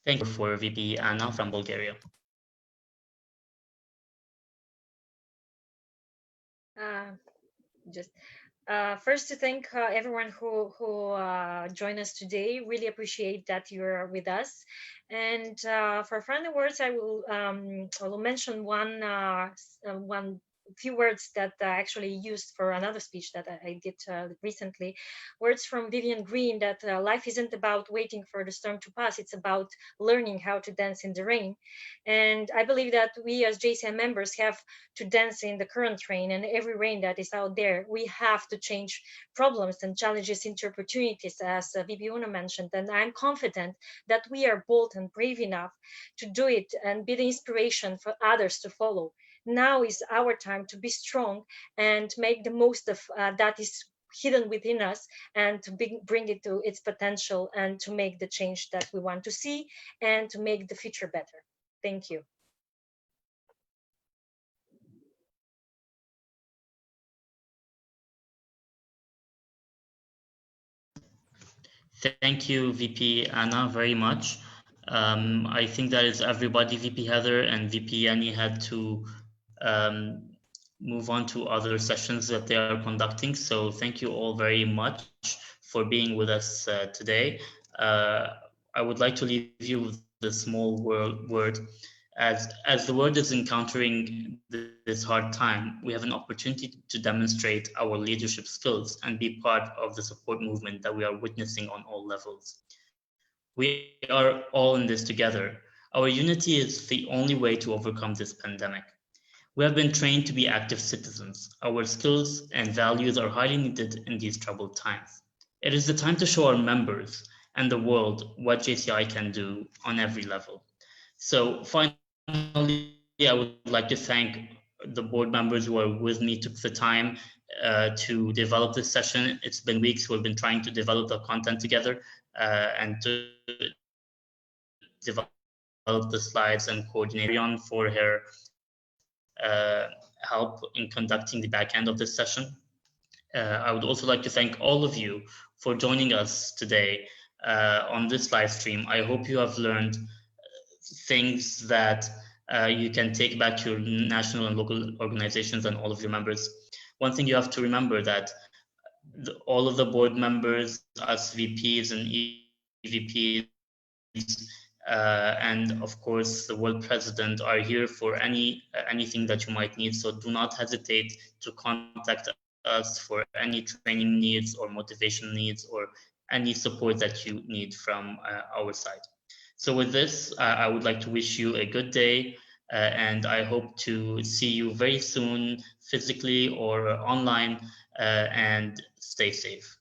Thank you for VP Anna from Bulgaria. First to thank everyone who joined us today. Really appreciate that you're with us. And for final words, I will mention one few words that I actually used for another speech that I did recently, words from Vivian Green, that life isn't about waiting for the storm to pass, it's about learning how to dance in the rain. And I believe that we as JCI members have to dance in the current rain, and every rain that is out there. We have to change problems and challenges into opportunities, as VP Una mentioned. And I'm confident that we are bold and brave enough to do it and be the inspiration for others to follow. Now is our time to be strong and make the most of that is hidden within us, and to bring it to its potential, and to make the change that we want to see, and to make the future better. Thank you. Thank you, VP Anna, very much. I think that is everybody. VP Heather and VP Yanni had to move on to other sessions that they are conducting. So thank you all very much for being with us today. I would like to leave you with a small word. As the world is encountering this hard time, we have an opportunity to demonstrate our leadership skills and be part of the support movement that we are witnessing on all levels. We are all in this together. Our unity is the only way to overcome this pandemic. We have been trained to be active citizens. Our skills and values are highly needed in these troubled times. It is the time to show our members and the world what JCI can do on every level. So finally, I would like to thank the board members who are with me, took the time to develop this session. It's been weeks we've been trying to develop the content together and to develop the slides and coordinate on for her help in conducting the back end of this session. I would also like to thank all of you for joining us today on this live stream. I hope you have learned things that you can take back to your national and local organizations and all of your members. One thing you have to remember that all of the board members, us VPs and EVPs, and of course the world president are here for anything that you might need. So do not hesitate to contact us for any training needs or motivation needs or any support that you need from our side. So with this, I would like to wish you a good day, and I hope to see you very soon, physically or online, and stay safe.